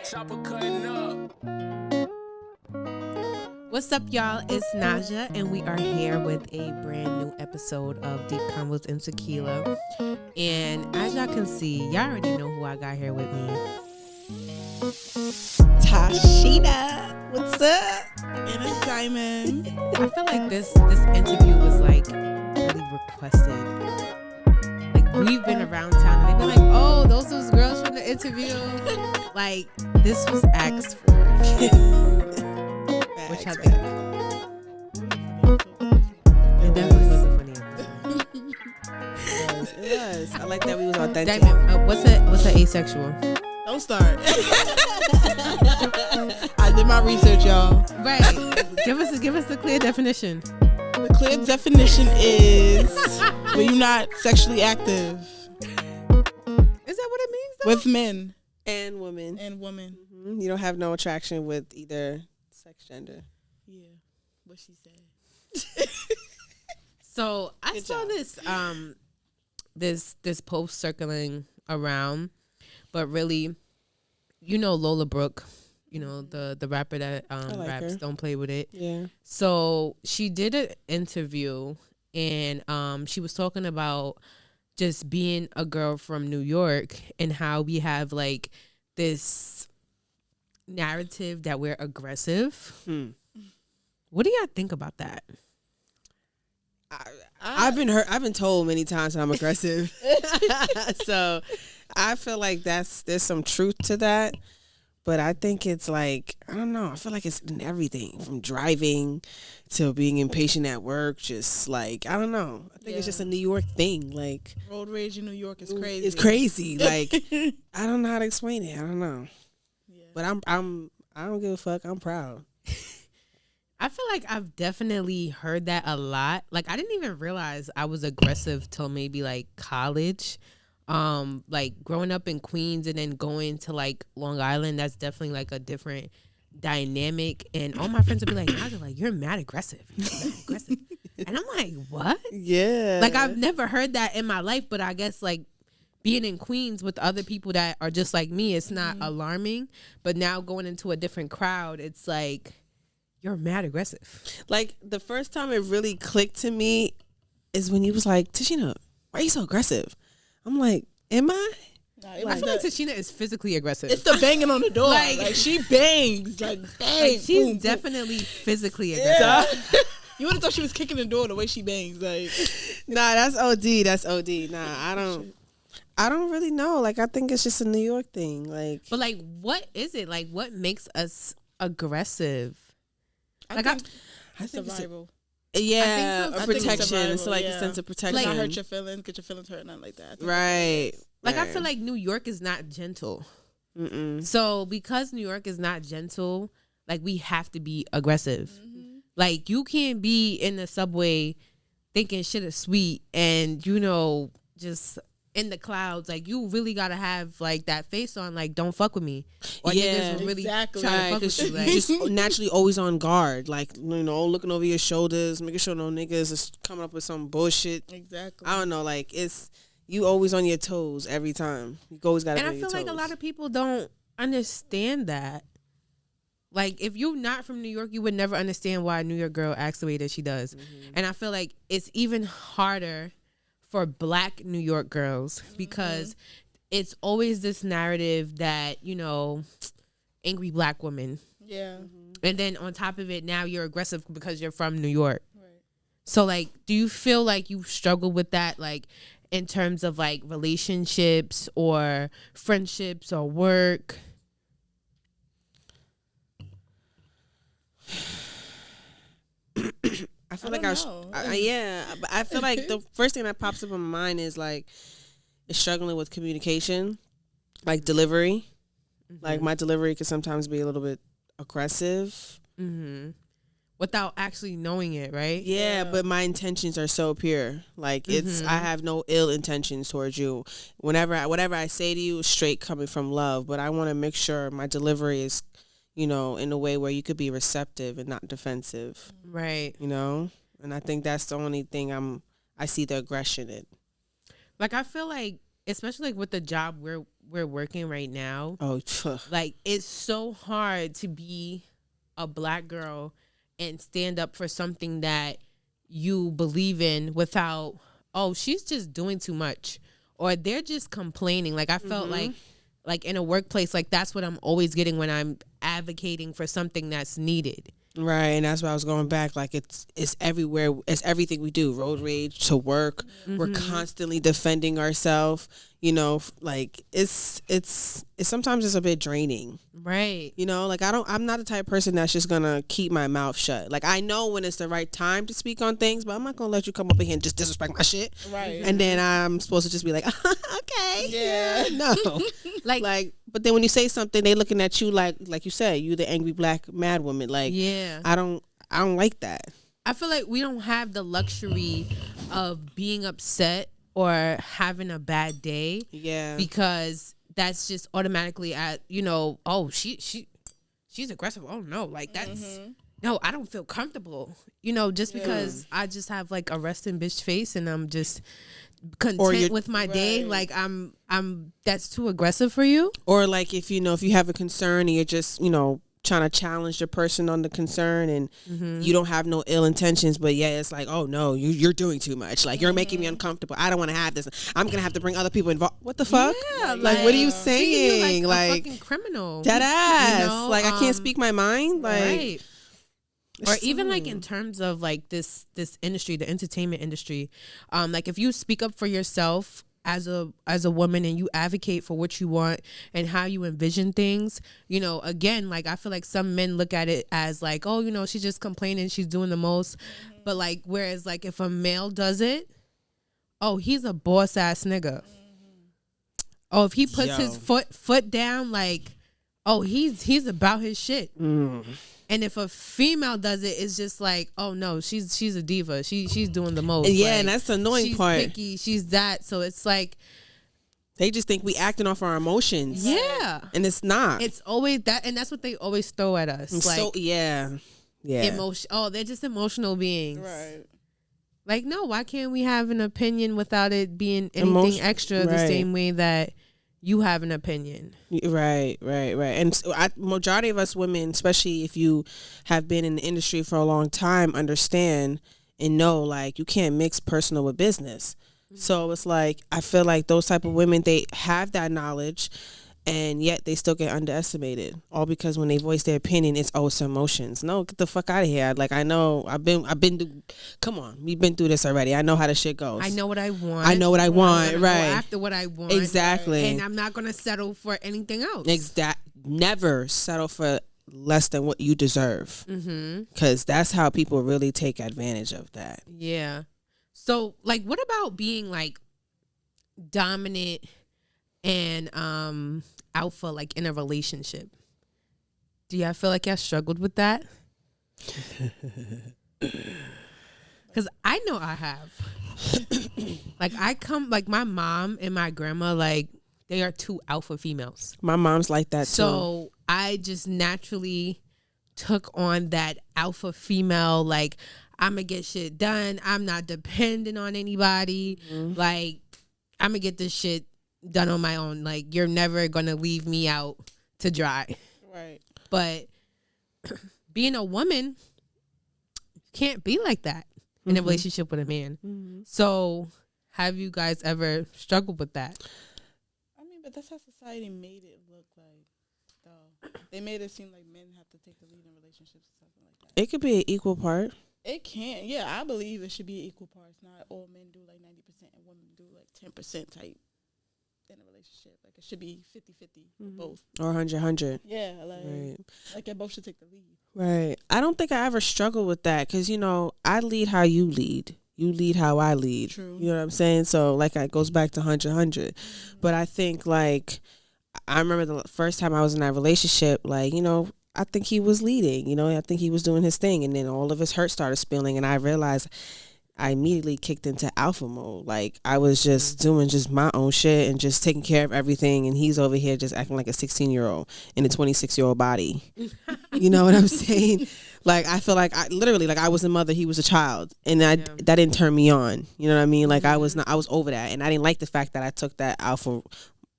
Chopper cutting up. What's up, y'all? It's Naja, and we are here with a brand new episode of Deep Convos Tequila. And as y'all can see, y'all already know who I got here with me. Tashina, what's up? And a Diamond. I feel like this interview was like really requested. Like we've been around town and they've been like, "Oh, those girls from the interview." Like this was asked for. Which I think it definitely was a funny episode. It was. I like that we was authentic. Diamond, what's a asexual? Don't start. I did my research, y'all. Right. Give us the clear definition. The clear definition is when you're not sexually active. Is that what it means though? With men and women. and women. Mm-hmm. You don't have no attraction with either sex gender. Yeah. What she said. So I Good saw job. this post circling around, but really, you know Lola Brooke, you know the rapper that like raps her. Don't Play With It. Yeah. So she did an interview and she was talking about just being a girl from New York and how we have like this narrative that we're aggressive. What do y'all think about that? I've been told many times that I'm aggressive. So I feel like there's some truth to that. But I think it's like, I don't know. I feel like it's in everything from driving to being impatient at work. Just like, I don't know. I think it's just a New York thing. Like Road rage in New York is crazy. It's crazy. Like I don't know how to explain it. I don't know. Yeah. But I don't give a fuck. I'm proud. I feel like I've definitely heard that a lot. Like I didn't even realize I was aggressive till maybe like college. Like growing up in Queens and then going to like Long Island, that's definitely like a different dynamic. And all my friends would be like, "Naja, like you're mad aggressive. You're mad aggressive." And I'm like, "What?" Yeah. Like I've never heard that in my life, but I guess like being in Queens with other people that are just like me, it's not alarming. But now going into a different crowd, it's like you're mad aggressive. Like the first time it really clicked to me is when you was like, "Tashina, why are you so aggressive?" I'm like, am I? Nah, I feel like Tashina is physically aggressive. it's the banging on the door. Like- Like she bangs. Like bang. Like, she's boom, boom. definitely physically aggressive. Yeah. You would have thought she was kicking the door the way she bangs. Like Nah, that's OD. That's OD. Nah, I don't really know. Like I think it's just a New York thing. Like But like, what is it? Like, what makes us aggressive? Like, I think it's survival. yeah, so. a I think protection. survival, It's like yeah. a sense of protection. Like- Not hurt your feelings, get your feelings hurt, nothing like that. I think Right. like I right. feel like New York is not gentle. Mm-mm. So because New York is not gentle, like we have to be aggressive. Like you can't be in the subway thinking shit is sweet and just in the clouds. Like you really gotta have like that face on. Like don't fuck with me. Or Yeah, niggas will really exactly. try to Right, fuck 'cause with you. you Like, just naturally always on guard, like looking over your shoulders, making sure no niggas is coming up with some bullshit. Exactly. I don't know, like it's you always on your toes every time. You always gotta. and I be on your feel like a toes. lot of people don't understand that. Like if you're not from New York, you would never understand why a New York girl acts the way that she does. And I feel like it's even harder for Black New York girls because it's always this narrative that, angry Black woman. Yeah. And then on top of it, now you're aggressive because you're from New York. Right. So like, do you feel like you struggle with that, like in terms of like relationships or friendships or work? I feel I like don't know. yeah, but I feel like the first thing that pops up in my mind is like is struggling with communication, like delivery. Like my delivery can sometimes be a little bit aggressive. Without actually knowing it, right? Yeah, but my intentions are so pure. Like I have no ill intentions towards you. Whatever I say to you is straight coming from love, but I want to make sure my delivery is, in a way where you could be receptive and not defensive. Right. And I think that's the only thing I see the aggression in. Like I feel like, especially like with the job we're working right now, Oh, like it's so hard to be a Black girl and stand up for something that you believe in without, oh, she's just doing too much, or they're just complaining. Like I felt like in a workplace, like that's what I'm always getting when I'm advocating for something that's needed. right. And that's why I was going back. Like it's everywhere. It's everything we do. Road rage to work. We're constantly defending ourselves. You know, like it's sometimes it's a bit draining. Right. You know, like I'm not the type of person that's just gonna keep my mouth shut. Like I know when it's the right time to speak on things, but I'm not gonna let you come up in here and just disrespect my shit. Right. And then I'm supposed to just be like, okay, Yeah. no, Like But then when you say something, they looking at you like you said, you the angry Black mad woman. Like, yeah. I don't like that. I feel like we don't have the luxury of being upset or having a bad day. Yeah. Because that's just automatically at, you know, oh, she's aggressive. Oh no, like that's no, I don't feel comfortable. You know, just because I just have like a resting bitch face and I'm just content with my day, like I'm that's too aggressive for you. Or like if you have a concern and you're just, trying to challenge the person on the concern and you don't have no ill intentions, but it's like, oh no, you're doing too much. Like you're making me uncomfortable. I don't want to have this. I'm gonna have to bring other people involved. What the fuck? Yeah, like what are you saying? You like a fucking criminal. Dead ass. You know? Like I can't speak my mind. Like right. Or even like in terms of like this industry, the entertainment industry, like if you speak up for yourself as a woman and you advocate for what you want and how you envision things, again, like I feel like some men look at it as like, oh, she's just complaining, she's doing the most. But like, whereas like if a male does it, oh, he's a boss ass nigga. Oh, if he puts his foot down, like, oh, he's about his shit. And if a female does it, it's just like, oh no, she's a diva. She's doing the most. Yeah, like, and that's the annoying part. She's picky. She's that. So it's like they just think we acting off our emotions. Yeah, and it's not. It's always that, and that's what they always throw at us. Like, so yeah. Emotion. Oh, they're just emotional beings. Right. Like, no, why can't we have an opinion without it being anything extra? The same way that you have an opinion. Right. And so majority of us women, especially if you have been in the industry for a long time, understand and know like you can't mix personal with business. So it's like I feel like those type of women, they have that knowledge and yet they still get underestimated, all because when they voice their opinion, it's emotions. No, get the fuck out of here. Like I know I've been come on, we've been through this already. I know how the shit goes. I know what I want. Right. Go after what I want. Exactly. And I'm not gonna settle for anything else. Never settle for less than what you deserve. Because that's how people really take advantage of that. Yeah. So like, what about being like dominant and alpha, like in a relationship? Do y'all feel like y'all struggled with that? Because I know I have. Like my mom and my grandma, like they are two alpha females. My mom's like that too. So I just naturally took on that alpha female, like I'm gonna get shit done. I'm not dependent on anybody. Like I'm gonna get this shit done on my own. Like you're never gonna leave me out to dry. Right. But being a woman, you can't be like that in a relationship with a man. So have you guys ever struggled with that? I mean, but that's how society made it look like, though. They made it seem like men have to take the lead in relationships or something like that. It could be an equal part. It can. Yeah, I believe it should be equal parts. Not all men do like 90% and women do like 10% type in a relationship. Like it should be 50-50 both. Or 100-100. Yeah, like they both should take the lead. Right. I don't think I ever struggled with that because, I lead how you lead. You lead how I lead. True. You know what I'm saying? So, like, it goes back to 100-100. But I think, like, I remember the first time I was in that relationship, like, I think he was leading. I think he was doing his thing. And then all of his hurt started spilling. And I realized I immediately kicked into alpha mode. Like I was just doing just my own shit and just taking care of everything. And he's over here just acting like a 16-year-old in a 26-year-old body. You know what I'm saying? Like, I feel like I was a mother, he was a child. And that didn't turn me on. You know what I mean? Like I was over that. And I didn't like the fact that I took that alpha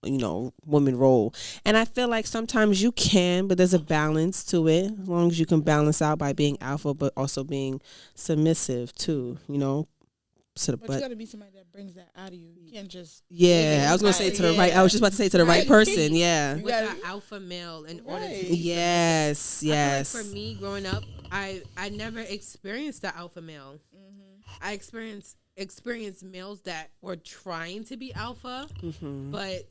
woman role. And I feel like sometimes you can, but there's a balance to it, as long as you can balance out by being alpha but also being submissive too, so But you gotta be somebody that brings that out of you. You can't just. I was gonna say to the right. I was just about to say to the right person. Yeah. With an alpha male in order to. Yes. I feel like for me, growing up, I never experienced the alpha male. Mm-hmm. I experienced males that were trying to be alpha, but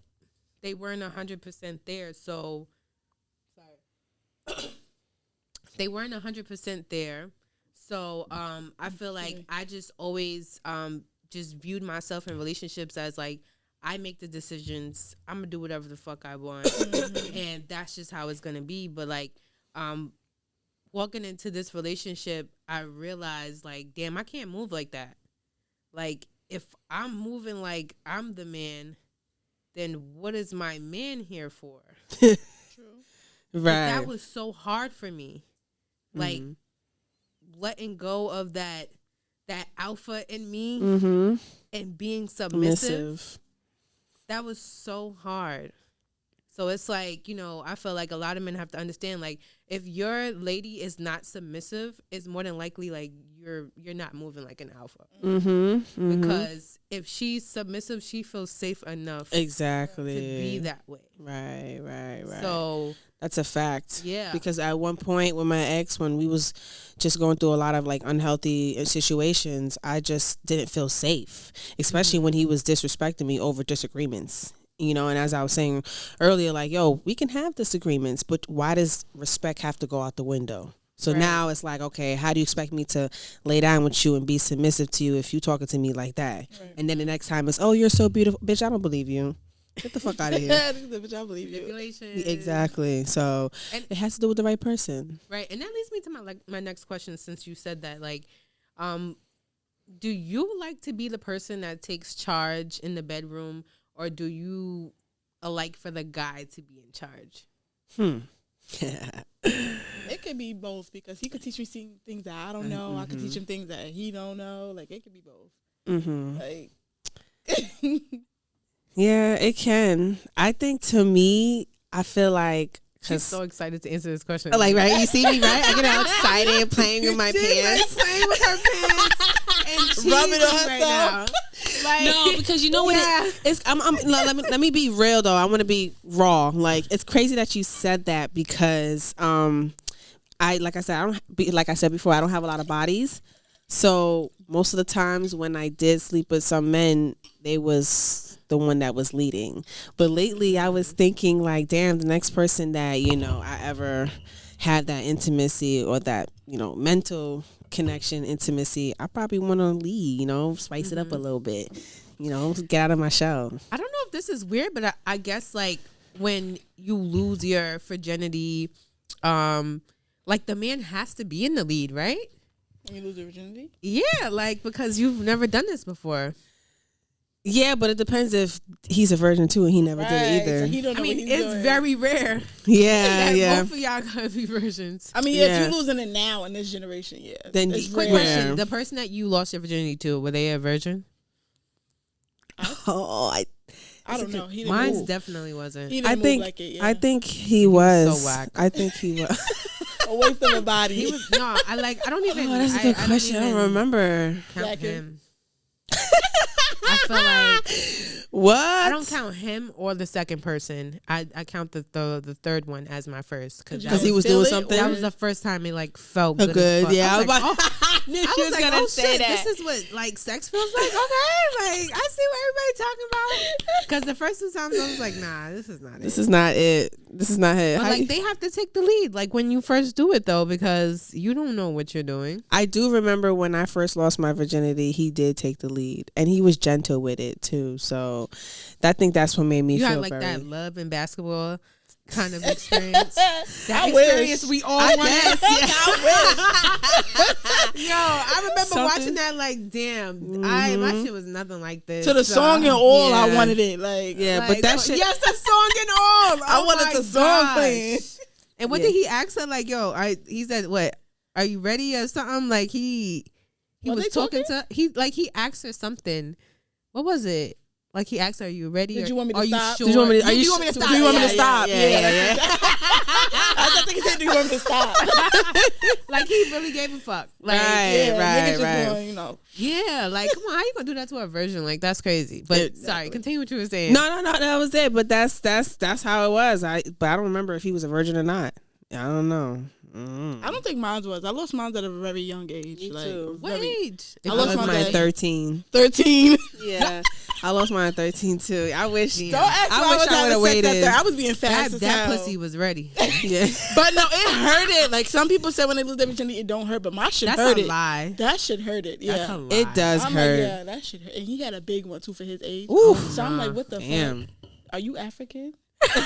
they weren't 100% there. So, sorry, they weren't 100% there. So I feel like I just always just viewed myself in relationships as like, I make the decisions. I'm going to do whatever the fuck I want. And that's just how it's going to be. But like walking into this relationship, I realized like, damn, I can't move like that. Like if I'm moving like I'm the man, then what is my man here for? True. Right. But that was so hard for me. Like, letting go of that alpha in me and being submissive. That was so hard. So it's like, I feel like a lot of men have to understand, like, if your lady is not submissive, it's more than likely like you're not moving like an alpha. Because if she's submissive, she feels safe enough to be that way. Right. So that's a fact. Yeah. Because at one point with my ex, when we was just going through a lot of like unhealthy situations, I just didn't feel safe, especially when he was disrespecting me over disagreements. And as I was saying earlier, like, yo, we can have disagreements, but why does respect have to go out the window? So now it's like, okay, how do you expect me to lay down with you and be submissive to you if you talking to me like that? Right. And then the next time it's, oh, you're so beautiful. Bitch, I don't believe you. Get the fuck out of here. Bitch, I believe you. Exactly. So it has to do with the right person. Right. And that leads me to my next question, since you said that. Like, do you like to be the person that takes charge in the bedroom, or do you like for the guy to be in charge? It could be both, because he could teach me things that I don't know. I could teach him things that he don't know. Like, it could be both. Like, yeah, it can. I think to me, I feel like she's so excited to answer this question. Like, right? You see me, right? I get all excited playing with my pants. Like, playing with her pants and rubbing on herself. right now. Like, no, because you know what? It's let me be real though. I want to be raw. Like, it's crazy that you said that, because like I said before, I don't have a lot of bodies. So most of the times when I did sleep with some men, they was the one that was leading. But lately I was thinking like, damn, the next person that, I ever had that intimacy or that, mental connection, intimacy, I probably want to lead, spice it up a little bit, get out of my shell. I don't know if this is weird, but I guess like when you lose your virginity, like the man has to be in the lead, right? When you lose your virginity? Yeah, like, because you've never done this before. Yeah, but it depends if he's a virgin too and he never did it either. So he don't know what he's doing. Very rare. Yeah. Both of y'all gotta be virgins. I mean, if you're losing it now in this generation, Then quick question: the person that you lost your virginity to, were they a virgin? I don't know. Mine definitely wasn't. He didn't move like it. Yeah. I think he was. So whack. I think he was. A waste of a body. He was. No, I don't even. Oh, that's a good question. I don't remember. Count him. I feel like what? I don't count him or the second person. I count the third one as my first, because he was doing something. That was the first time it like felt good. Yeah, I was like, I knew she was gonna say shit, that. This is what like sex feels like. Okay, like I see what everybody's talking about. Because the first two times I was like, nah, this is not it. This is not it. This is not it. But like they have to take the lead, like when you first do it though, because you don't know what you're doing. I do remember when I first lost my virginity, he did take the lead, and he was gentle with it too. So I think that's what made me feel had like very... that love and basketball kind of experience. That I experience wish. we all wanted. I Yo, I remember watching that like, damn, my shit was nothing like this. To the song and all, I wanted it. Like, but that shit. Yes, the song and all. I wanted the song playing. And what did he ask her? Like, yo, he said, what? Are you ready or something? Like he was talking to he asked her something. What was it? Like he asked, "Are you ready? Did you want me to are stop? You Did sure? you want me to- Are Do you want me to stop? Do you want me to stop? Yeah. I think he said, "Do you want me to stop?" Like he really gave a fuck. Like Niggas just right. going, you know. yeah, like come on, how you gonna do that to a virgin? Like that's crazy. But sorry, continue what you were saying. No, that was it. But that's how it was. But I don't remember if he was a virgin or not. I don't know. I don't think mine was. I lost mine at a very young age. Me like, too. What age? I I lost lost mine mine at 13. 13. Yeah, I lost mine at 13 too. I wish. Don't ask I why wish I having would have sex at waited. that. I was being fast as That hell. pussy was ready. Yeah. But no, it hurted. Like some people say when they lose their virginity, it don't hurt. But my shit That's hurt a it. lie. That shit hurt it. Yeah. That's a lie. It does I'm hurt. like, yeah, that shit hurt. And he had a big one too for his age. Ooh. So I'm like, what the Damn. fuck? Are you African? I'm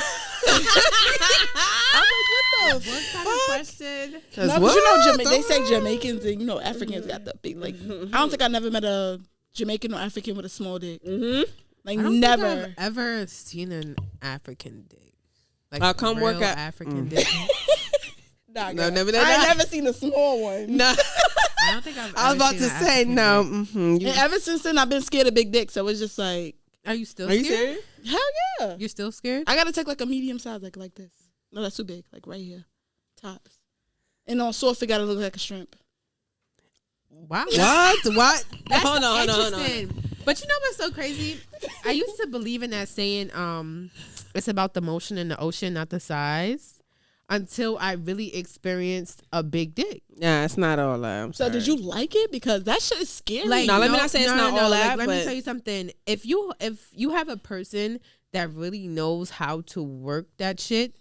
like, what the What kind of question? No, but you know, they say Jamaicans and you know Africans got the big like. I don't think I never met a Jamaican or African with a small dick. Mm-hmm. Like I don't never. think I've ever seen an African dick. Like Come real work at African dick. Nah, No, girl. never I done ain't that. never seen a small one. No, I don't think I've. I was ever about seen to an say African no. dick. Mm-hmm. And ever since then, I've been scared of big dick. So it's just like, Are you still Are you scared? serious? hell yeah. You're still scared? I gotta take like a medium size, like this. No, that's too big. Like right here, tops. And on soft, it gotta look like a shrimp. Wow. What? That's Hold on. interesting. But you know what's so crazy? I used to believe in that saying, it's about the motion in the ocean, not the size, until I really experienced a big dick. Yeah, it's not all that. I'm So sorry. did you like it? Because that shit is scary. Like, No, let me not say it's not all that, Let me but- tell you something. If you have a person that really knows how to work that shit,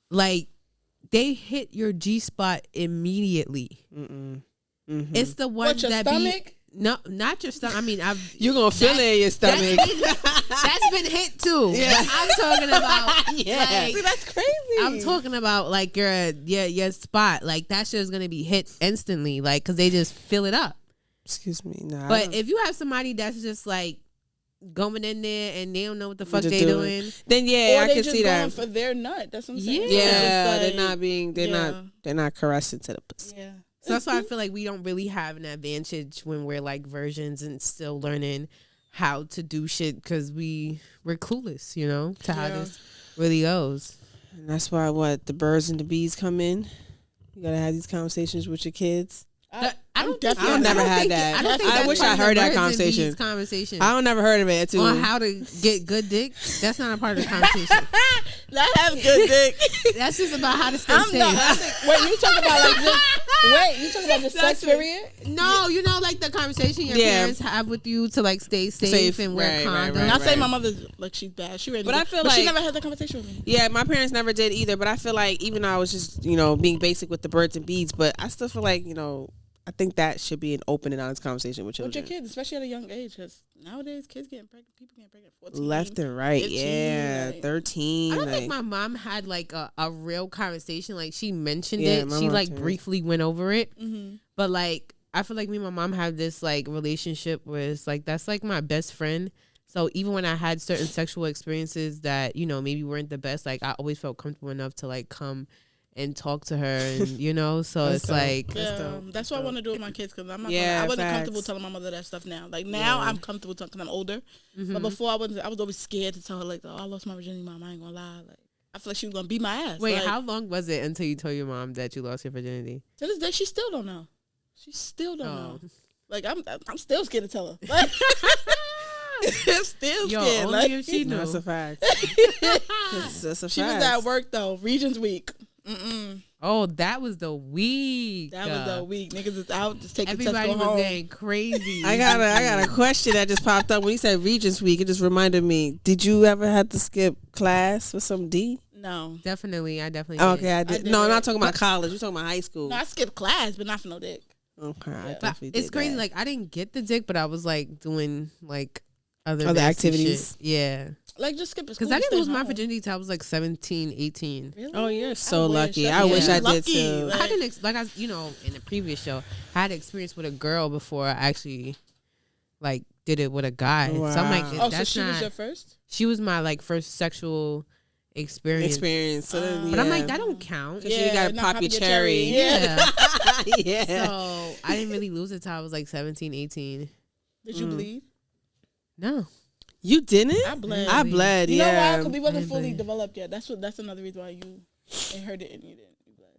like they hit your G spot immediately. Mm-mm. Mm-hmm. It's the one What, your that stomach? no, not your stomach. I mean, You're gonna feel it in your stomach. that's been hit too. Yeah. But I'm talking about Yeah. like, See, that's crazy. I'm talking about like your spot. Like that shit is gonna be hit instantly. Like because they just fill it up. Excuse me. Nah, But if you have somebody that's just like going in there and they don't know what the fuck just they do doing. then yeah, or I they can just see going that. for their nut. That's what I'm saying. Yeah. It's Yeah, like, they're not caressing to the pussy. Yeah. So that's why I feel like we don't really have an advantage when we're like virgins and still learning how to do shit because we're clueless, you know, to how Yeah. this really goes. And that's why the birds and the bees come in. You gotta have these conversations with your kids. I don't definitely- I've never had think that. I don't think I that's wish part I of the heard that birds and conversation. bees conversation. I don't never heard of it too. On how to get good dick. That's not a part of the conversation. I have good dick. That's just about how to stay I'm safe. not. Wait, you talking about like just? Wait, you talking about the sex That's what- period? No, you know, like the conversation your Yeah. parents have with you to like stay safe, Safe, and wear right, condoms. right, Not right. saying my mother's like she's bad. She ready. But to I go. feel but she like- never had that conversation with me. Yeah, my parents never did either. But I feel like even though I was just being basic with the birds and bees, but I still feel like I think that should be an open and honest conversation with With children. your kids, especially at a young age, because nowadays kids getting pregnant, people getting pregnant 14. Left and right, 15, yeah, like- 13. I don't like, think my mom had like a real conversation. Like she mentioned Yeah, it. my She mom like too. briefly went over it. Mm-hmm. But like I feel like me and my mom had this like relationship where it's like that's like my best friend. So even when I had certain sexual experiences that, maybe weren't the best, like I always felt comfortable enough to like come and talk to her and so That's it's dope. like Yeah, that's what I want to do with my kids because I'm not. Yeah, I wasn't facts. comfortable telling my mother that stuff now. Like now, Yeah. I'm comfortable talking. I'm older, mhm. but before I wasn't. I was always scared to tell her like, "Oh, I lost my virginity, mom. I ain't gonna lie." Like I feel like she was gonna beat my ass. Wait, like, how long was it until you told your mom that you lost your virginity? to this day she still don't know. She still don't know. Oh. Like I'm still scared to tell her. Like, I'm still Yo, scared. only Like, if she knew. That's a fact. That's a she was fact. at work though. Regents week. Oh, that was the week. That was the week. Niggas is out just taking Everybody Tesco was home. getting crazy. I got a question that just popped up when you said Regents Week. It just reminded me. Did you ever have to skip class for some D? No. Definitely, I definitely. Oh, did. okay, I I did. did No, I'm it. not talking about college. You're talking about high school. No, I skipped class, but not for no dick. Okay, I But But definitely it's did crazy. that. Like I didn't get the dick, but I was like doing like other Other nasty activities. shit. Yeah, Like just skip it. because I didn't lose my virginity till I was like 17, 18. Really? Oh, you're so I wish. lucky. I I wish I lucky. did too. Like- I didn't like I in the previous show I had experience with a girl before I actually like did it with a guy. So I'm like, Wow. Oh, so that's she not. was your first? She was my like first sexual experience. So then, But I'm like, yeah. that don't count. 'Cause you gotta not pop your cherry. Yeah. Yeah. yeah. So I didn't really lose it till I was like 17, 18. Did you bleed? No. You didn't? I bled. I bled. You know why? Yeah. Because we wasn't I fully bled. developed yet. That's another reason why you and her didn't. You didn't. You bled.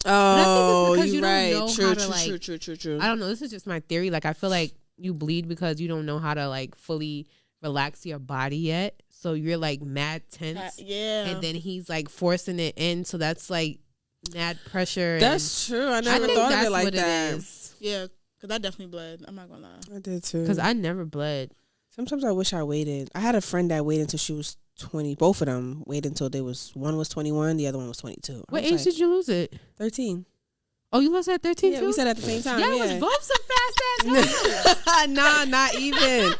Oh, because you you don't right. know True, how to, true, like, true, true, true. I don't know. This is just my theory. Like, I feel like you bleed because you don't know how to, like, fully relax your body yet. So you're, like, mad tense. Yeah. And then he's, like, forcing it in. So that's, like, mad pressure. That's true. I and never I think thought of that's it like what that. it is. Yeah, because I definitely bled. I'm not going to lie. I did too. Because I never bled. Sometimes I wish I waited. I had a friend that waited until she was 20. Both of them waited until one was 21, the other one was 22. What age did you lose it? 13. Oh, you lost it at 13 Yeah, too? we said at the same time. Y'all Yeah. was both some fast ass hoes. Nah, not even.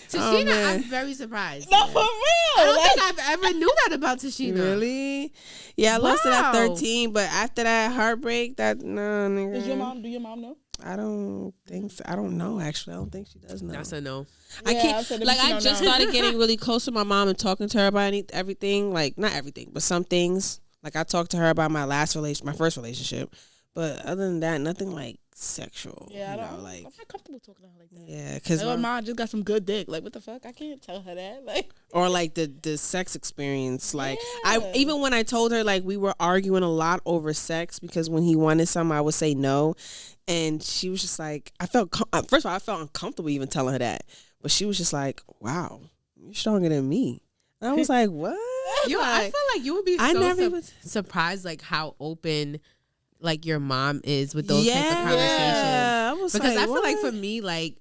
Tashina, man. I'm very surprised. No, for real. I don't think I've ever knew that about Tashina. Really? Yeah, I lost it at Wow. 13, but after that heartbreak, nigga. Do your mom know? I don't think so. I don't know, actually. I don't think she does know. That's a no. I Yeah, I can't, said, like, she I don't just know. started getting really close to my mom and talking to her about everything. Like, not everything, but some things. Like, I talked to her about my first relationship. But other than that, nothing, like, sexual. Yeah, you I know, don't. like, I'm not comfortable talking to her like that. yeah, because Like, mom just got some good dick. Like, what the fuck? I can't tell her that. Like, or like the sex experience. Like, Yeah. even when I told her, like, we were arguing a lot over sex because when he wanted something, I would say no, and she was just like, first of all, I felt uncomfortable even telling her that, but she was just like, wow, you're stronger than me. And I was like, what? Yo, I Like, feel like you would be I so never even- surprised, like, how open, like, your mom is with those type of conversations. Yeah, I was Because like, I feel like what? for me, like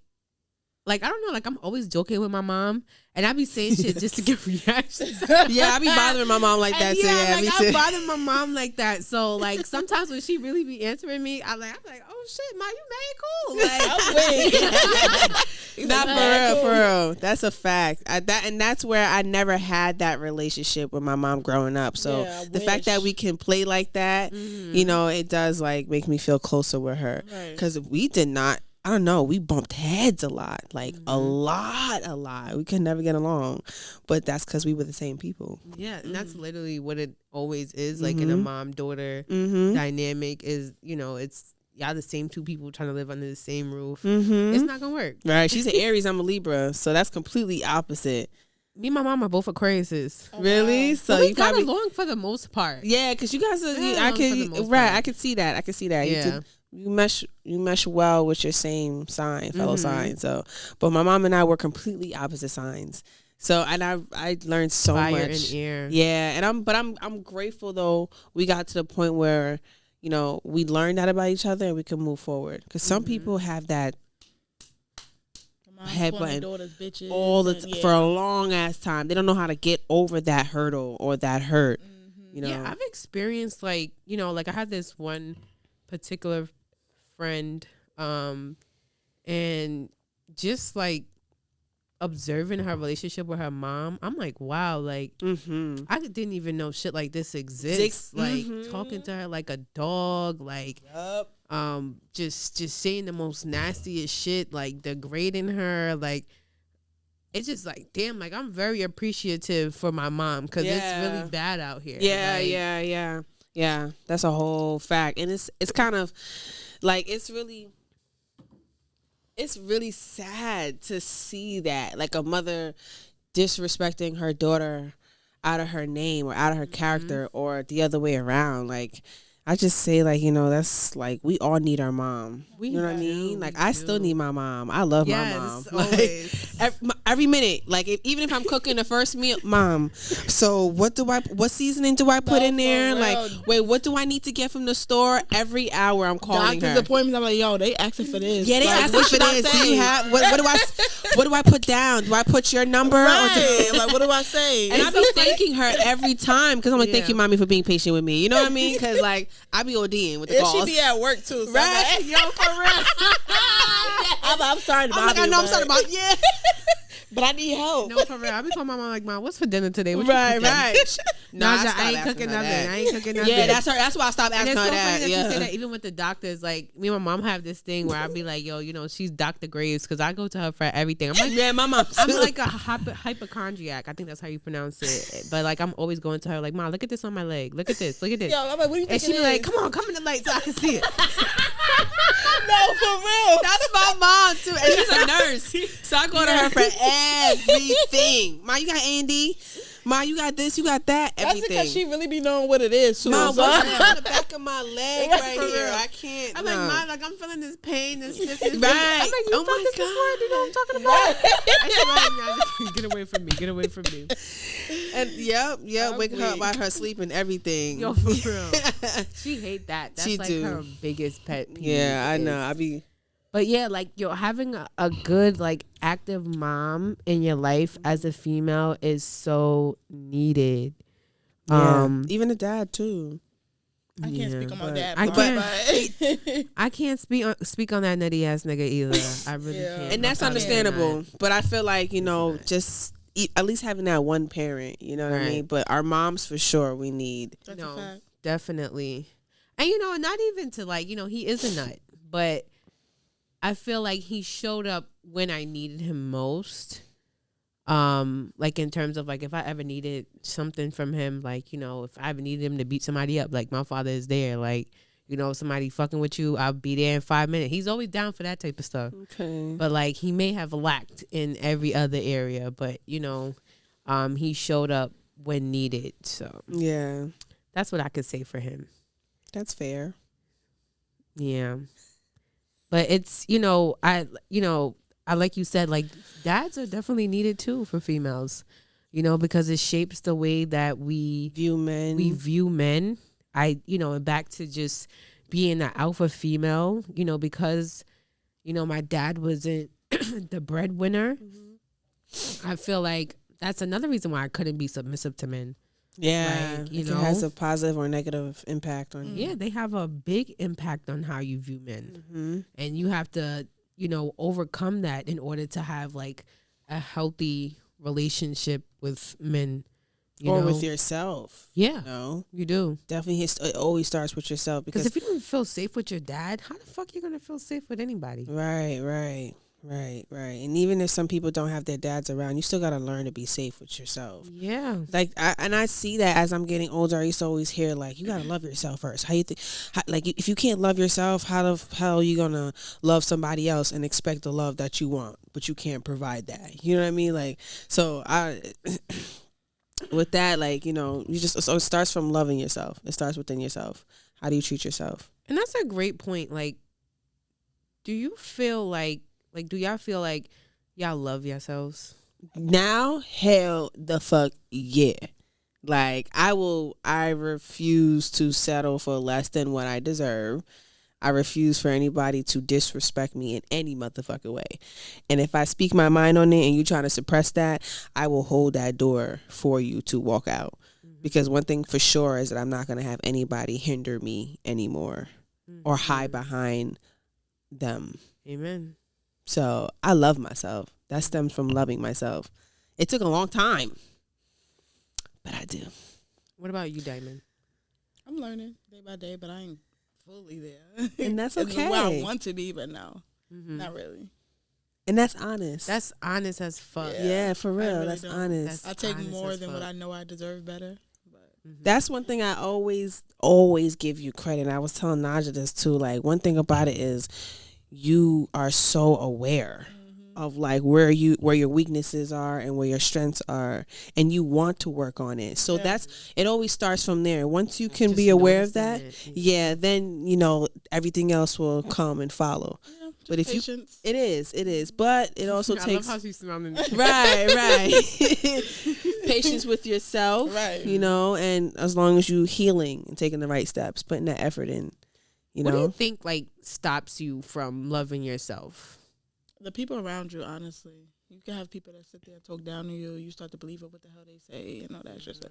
I don't know, like, I'm always joking with my mom, and I be saying shit just to get reactions. Yeah, I be bothering my mom like that And too. Yeah, like, me I too. bother my mom like that. So, like, sometimes when she really be answering me, I'm like, oh shit, ma, you mad cool. Like, Not Like, for real. That's a fact. That's where I never had that relationship with my mom growing up. So Yeah, I the fact that wish. we can play like that, you know, it does, like, make me feel closer with her. Right. Because we did not. I don't know. We bumped heads a lot, like a lot. We could never get along, but that's because we were the same people. yeah, and that's literally what it always is, like, in a mom-daughter dynamic is, you know, it's y'all the same two people trying to live under the same roof. It's not gonna work. Right? She's an Aries. I'm a Libra, so that's completely opposite. Me and my mom are both Aquariuses. Really? wow. So But we you got probably along for the most part. yeah, because you guys are. Yeah, I for the can most right. part. I can see that. I can see that. Yeah. You mesh well with your same sign, fellow sign. So, but my mom and I were completely opposite signs. So, and I learned so Fire much. and air. Yeah, and I'm grateful though. We got to the point where, you know, we learned that about each other and we can move forward. Because some people have that Mom head calling button daughters bitches all the and, for a long ass time. They don't know how to get over that hurdle or that hurt. You know. Yeah, I've experienced, like, you know, like, I had this one particular friend, and just, like, observing her relationship with her mom, I'm like, wow, like, I didn't even know shit like this exists. Like, talking to her like a dog, like, just saying the most nastiest shit, like, degrading her, like, it's just like, damn, like, I'm very appreciative for my mom because it's really bad out here. Yeah, Like, yeah. That's a whole fact, and it's kind of like it's really sad to see that, like, a mother disrespecting her daughter out of her name or out of her character or the other way around. Like, I just say, like, you know, that's like we all need our mom. We You know what I do, mean? Like, we I still do. need my mom. I love my mom. Yes, Like, always. every minute, like, even if I'm cooking the first meal, mom. So what seasoning do I put No, in there? for Like, real. wait, what do I need to get from the store? Every hour I'm calling doctor's her. appointments. I'm like, yo, they asking for this. Yeah, they like, ask what me for should I this. Do say? you have what do I put down? Do I put your number? Or Right. Like, what do I say? and I be thanking her every time because I'm like, thank Yeah. you, mommy, for being patient with me. You know what I mean? Because, like, I be ODing with the And she calls. be at work too. So Right? I'm like, yo, for real. I'm sorry to I'm like, bother I you, know I'm but- sorry about yeah. but I need help. No, for real. I be calling my mom like, Mom, what's for dinner today? What you Right, cooking?" right. Nah, stopped I ain't asking cooking her nothing. that. I ain't cooking nothing. Yeah, that's why I stopped And asking it's her so funny that. that you say Yeah. that. Even with the doctors, like, me and my mom have this thing where I be like, yo, you know, she's Dr. Graves because I go to her for everything. I'm like, Yeah, my mom. I'm too. like a hypochondriac. I think that's how you pronounce it. But, like, I'm always going to her like, Mom, look at this on my leg. Look at this. Look at this. Yo, I'm like, what do you And think she it be like, is? come on, come in the light so I can see it. No, for real. That's my mom too, and she's a nurse. So I go to her for everything. Ma, you got A&D. Ma, you got this, you got that, everything. That's because she really be knowing what it is. Too. Ma, So- what's on the back of my leg right here? I can't. I'm no. like, Mom, like I'm feeling this pain, this stiffness. Right. I'm like, you Oh felt my this before? Do you know what I'm talking about? I said, "Nah, get away from me. Get away from me. And yep, wake her up while her sleeping, everything. Yo, for real. She hate that. That's She like do. her biggest pet peeve. Yeah, I is- know. I be But yeah, like having a good like active mom in your life as a female is so needed. even a dad too. I can't speak on my dad. I but- can't. I can't speak on that nutty ass nigga either. I really Yeah. can't. And that's I'm sorry. understandable. But I feel like, just at least having that one parent, you know what I Right. mean? But our moms for sure we need. That's No, a fact. definitely. And not even to like, he is a nut, but I feel like he showed up when I needed him most. Like in terms of like if I ever needed something from him, like, if I ever needed him to beat somebody up, like my father is there. Like, if somebody fucking with you, I'll be there in 5 minutes. He's always down for that type of stuff. Okay. But like he may have lacked in every other area, but he showed up when needed. So Yeah, that's what I could say for him. that's fair. Yeah. But it's, I like you said, like dads are definitely needed too for females, because it shapes the way that we View men. view men. And back to just being an alpha female, because, my dad wasn't the breadwinner. I feel like that's another reason why I couldn't be submissive to men. Yeah, Like, it has a positive or negative impact on you. Yeah, they have a big impact on how you view men. And you have to, overcome that in order to have like a healthy relationship with men. Or with yourself. Yeah, No, you do. definitely. It always starts with yourself Because because if you don't feel safe with your dad, how the fuck you gonna feel safe with anybody? right. And even if some people don't have their dads around, you still gotta learn to be safe with yourself. Yeah, Like, I see that as I'm getting older. I used to always hear like, you gotta love yourself first. How you think? Like, if you can't love yourself, how the hell are you gonna love somebody else and expect the love that you want, but you can't provide that? You know what I mean? Like, so with that, like, so it starts from loving yourself. It starts within yourself. How do you treat yourself? and that's a great point. Like, do you feel like do y'all feel like y'all love yourselves? Now, hell the fuck yeah. Like, I refuse to settle for less than what I deserve. I refuse for anybody to disrespect me in any motherfucking way. And if I speak my mind on it and you trying to suppress that, I will hold that door for you to walk out. Because one thing for sure is that I'm not going to have anybody hinder me anymore or hide behind them. Amen. So I love myself. That stems from loving myself. It took a long time, but I do. What about you, Diamond? I'm learning day by day, but I ain't fully there. And that's It's okay. where I want to be, but no, not really. And that's honest. That's honest as fuck. yeah, for real. really That's don't. honest. I take honest more as than what fuck. I know I deserve better. But That's one thing I always give you credit. And I was telling Naja this too. Like, one thing about it is you are so aware of like where your weaknesses are and where your strengths are, and you want to work on it. So it always starts from there. Once you can Just be aware of that, noticing yeah, then everything else will come and follow. yeah, But if patience. it is, but it also I takes love how she's surrounding. right patience with yourself, Right. and as long as you healing and taking the right steps, putting that effort in, What do you think like stops you from loving yourself? The people around you, honestly. You can have people that sit there and talk down to you. You start to believe what the hell they say and all that extra stuff.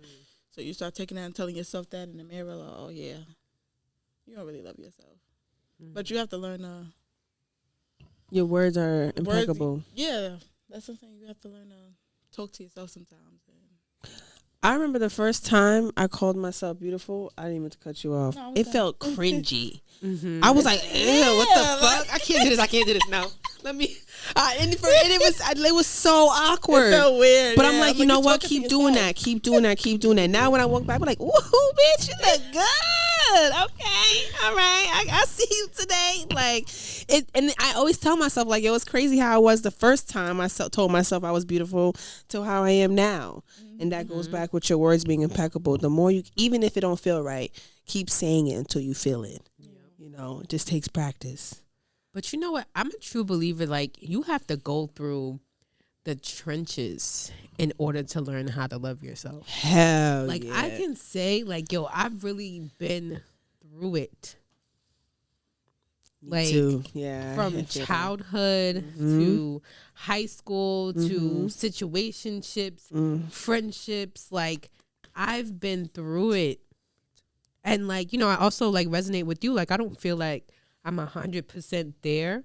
So you start taking that and telling yourself that in the mirror, like, oh, yeah, you don't really love yourself. But you have to learn Your words are impeccable. yeah, that's what I'm saying. You have to learn to talk to yourself sometimes. I remember the first time I called myself beautiful. I didn't mean to cut you off. No, It felt cringy. Mm-hmm. I was like, ew, what the fuck? I can't do this. No, let me. And it was so awkward. It's so weird. But I'm like, it's you know you're what? talking to Keep doing yourself. that. Keep doing that. Now when I walk back, I'm like, woohoo, bitch, you look good. Okay, all right. I see you today. Like it, and I always tell myself like, it was crazy how I was the first time I told myself I was beautiful to how I am now, and that goes back with your words being impeccable. The more you, even if it don't feel right, keep saying it until you feel it. You know, it just takes practice. But you know what? I'm a true believer. Like, you have to go through the trenches in order to learn how to love yourself. Hell like, yeah. I can say, like, yo, I've really been through it. Me Like, too. Yeah. from childhood to high school to situationships, friendships. Like, I've been through it. And, like, you know, I also, like, resonate with you. Like, I don't feel like I'm 100% there.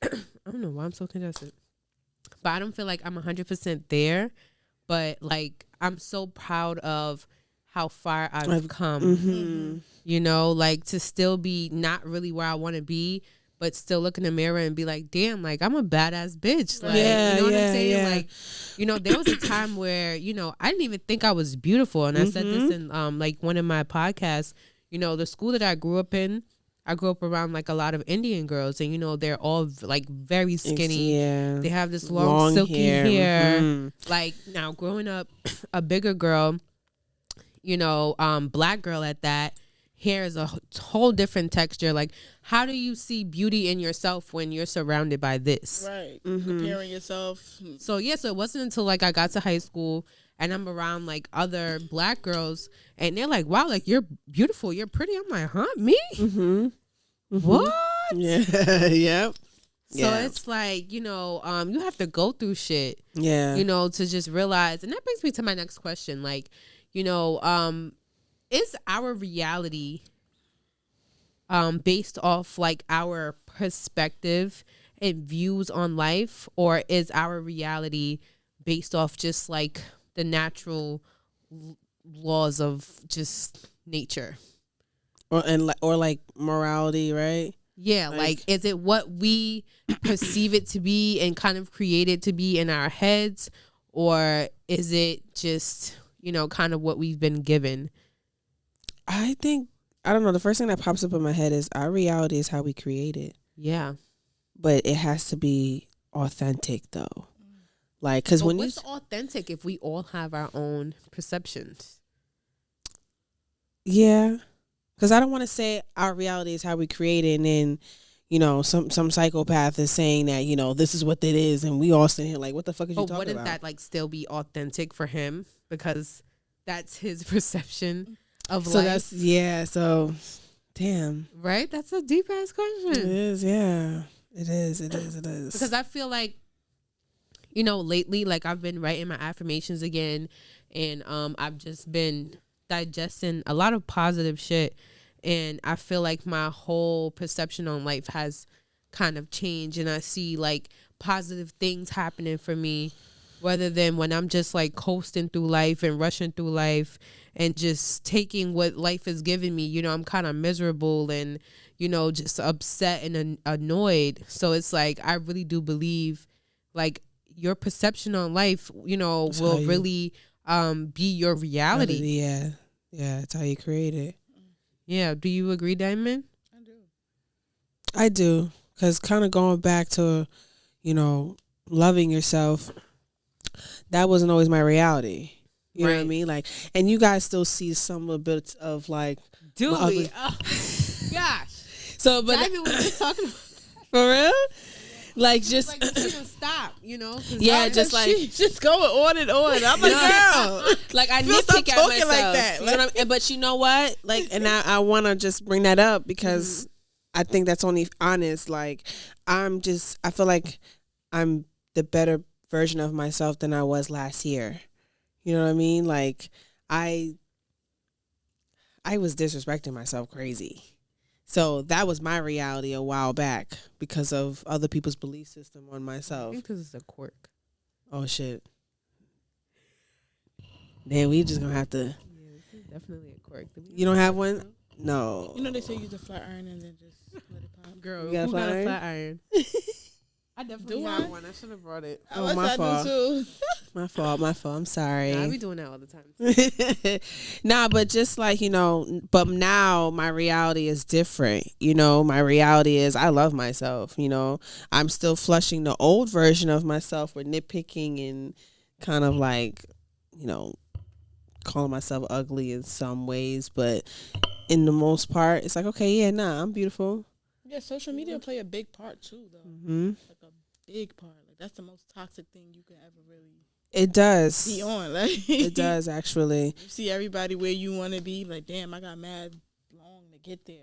I don't know why I'm so congested. But I don't feel like I'm 100% there. But, like, I'm so proud of how far I've come. You know, like, to still be not really where I want to be, but still look in the mirror and be like, damn, like, I'm a badass bitch. Like, you know what I'm saying? Yeah. Like, you know, there was a time where, you know, I didn't even think I was beautiful. And I said this in, like, one of my podcasts. You know, the school that I grew up in, I grew up around like a lot of Indian girls, and you know, they're all like very skinny. Yeah. They have this long silky hair. Like, now growing up a bigger girl, you know, black girl at that, hair is a whole different texture. Like, how do you see beauty in yourself when you're surrounded by this? Right. Comparing yourself. So yeah, so it wasn't until like I got to high school and I'm around like other black girls and they're like, wow, like, you're beautiful, you're pretty. I'm like, huh, me? What? Yeah. Yep. So it's like, you know, you have to go through shit, Yeah. you know, to just realize. And that brings me to my next question. Like, you know, is our reality based off like our perspective and views on life, or is our reality based off just like the natural laws of just nature? Or like morality, right? Yeah, like, is it what we perceive it to be and kind of create it to be in our heads, or is it just, you know, kind of what we've been given? I think, I don't know, the first thing that pops up in my head is our reality is how we create it. Yeah. But it has to be authentic though. Like, because when what's authentic if we all have our own perceptions? Yeah. Because I don't want to say our reality is how we create it, and then, you know, some psychopath is saying that, you know, this is what it is, and we all sitting here like, what the fuck is you talking about? But wouldn't that like still be authentic for him, because that's his perception of life? So that's, yeah. So, damn. Right? That's a deep ass question. It is. Yeah. It is. Because I feel like, you know, lately, like, I've been writing my affirmations again, and I've just been digesting a lot of positive shit, and I feel like my whole perception on life has kind of changed, and I see like positive things happening for me, rather than when I'm just like coasting through life and rushing through life and just taking what life is giving me. You know, I'm kind of miserable and, you know, just upset and annoyed. So it's like, I really do believe like your perception on life, you know, that's will really be your reality. Yeah. Yeah. It's how you create it. Yeah. Do you agree, Diamond? I do. Because kind of going back to, you know, loving yourself, that wasn't always my reality. You know what I mean? Like, and you guys still see some little bits of like, do we? Oh, gosh. So, but Diamond was just talking about. For real? Like, just like, you know, stop, you know? Yeah, just like just going on and on. I'm like, girl, like, I nitpick stop at talking myself. like that. You know what I mean? But you know what? Like, and I want to just bring that up because I think that's only honest. Like, I feel like I'm the better version of myself than I was last year. You know what I mean? Like, I was disrespecting myself crazy. So that was my reality a while back because of other people's belief system on myself. I think because it's a quirk. Oh, shit. Damn, we just gonna have to. Yeah, this is definitely a quirk. You don't have one? No. You know they say use a flat iron and then just let it pop. Girl, You got who a flat got a iron? flat iron? I definitely Do have I? one. I should have brought it. I my fault. do too. My fault. I'm sorry. Nah, I be doing that all the time. Nah, but just like, but now my reality is different. My reality is I love myself. I'm still flushing the old version of myself with nitpicking and kind of like, calling myself ugly in some ways. But in the most part, it's like, okay, yeah, nah, I'm beautiful. Yeah, social media play a big part too, though. Mm-hmm. Like a big part. Like that's the most toxic thing you can ever really. It does. Be on. Like it does actually. You see everybody where you want to be. Like, damn, I got mad long to get there.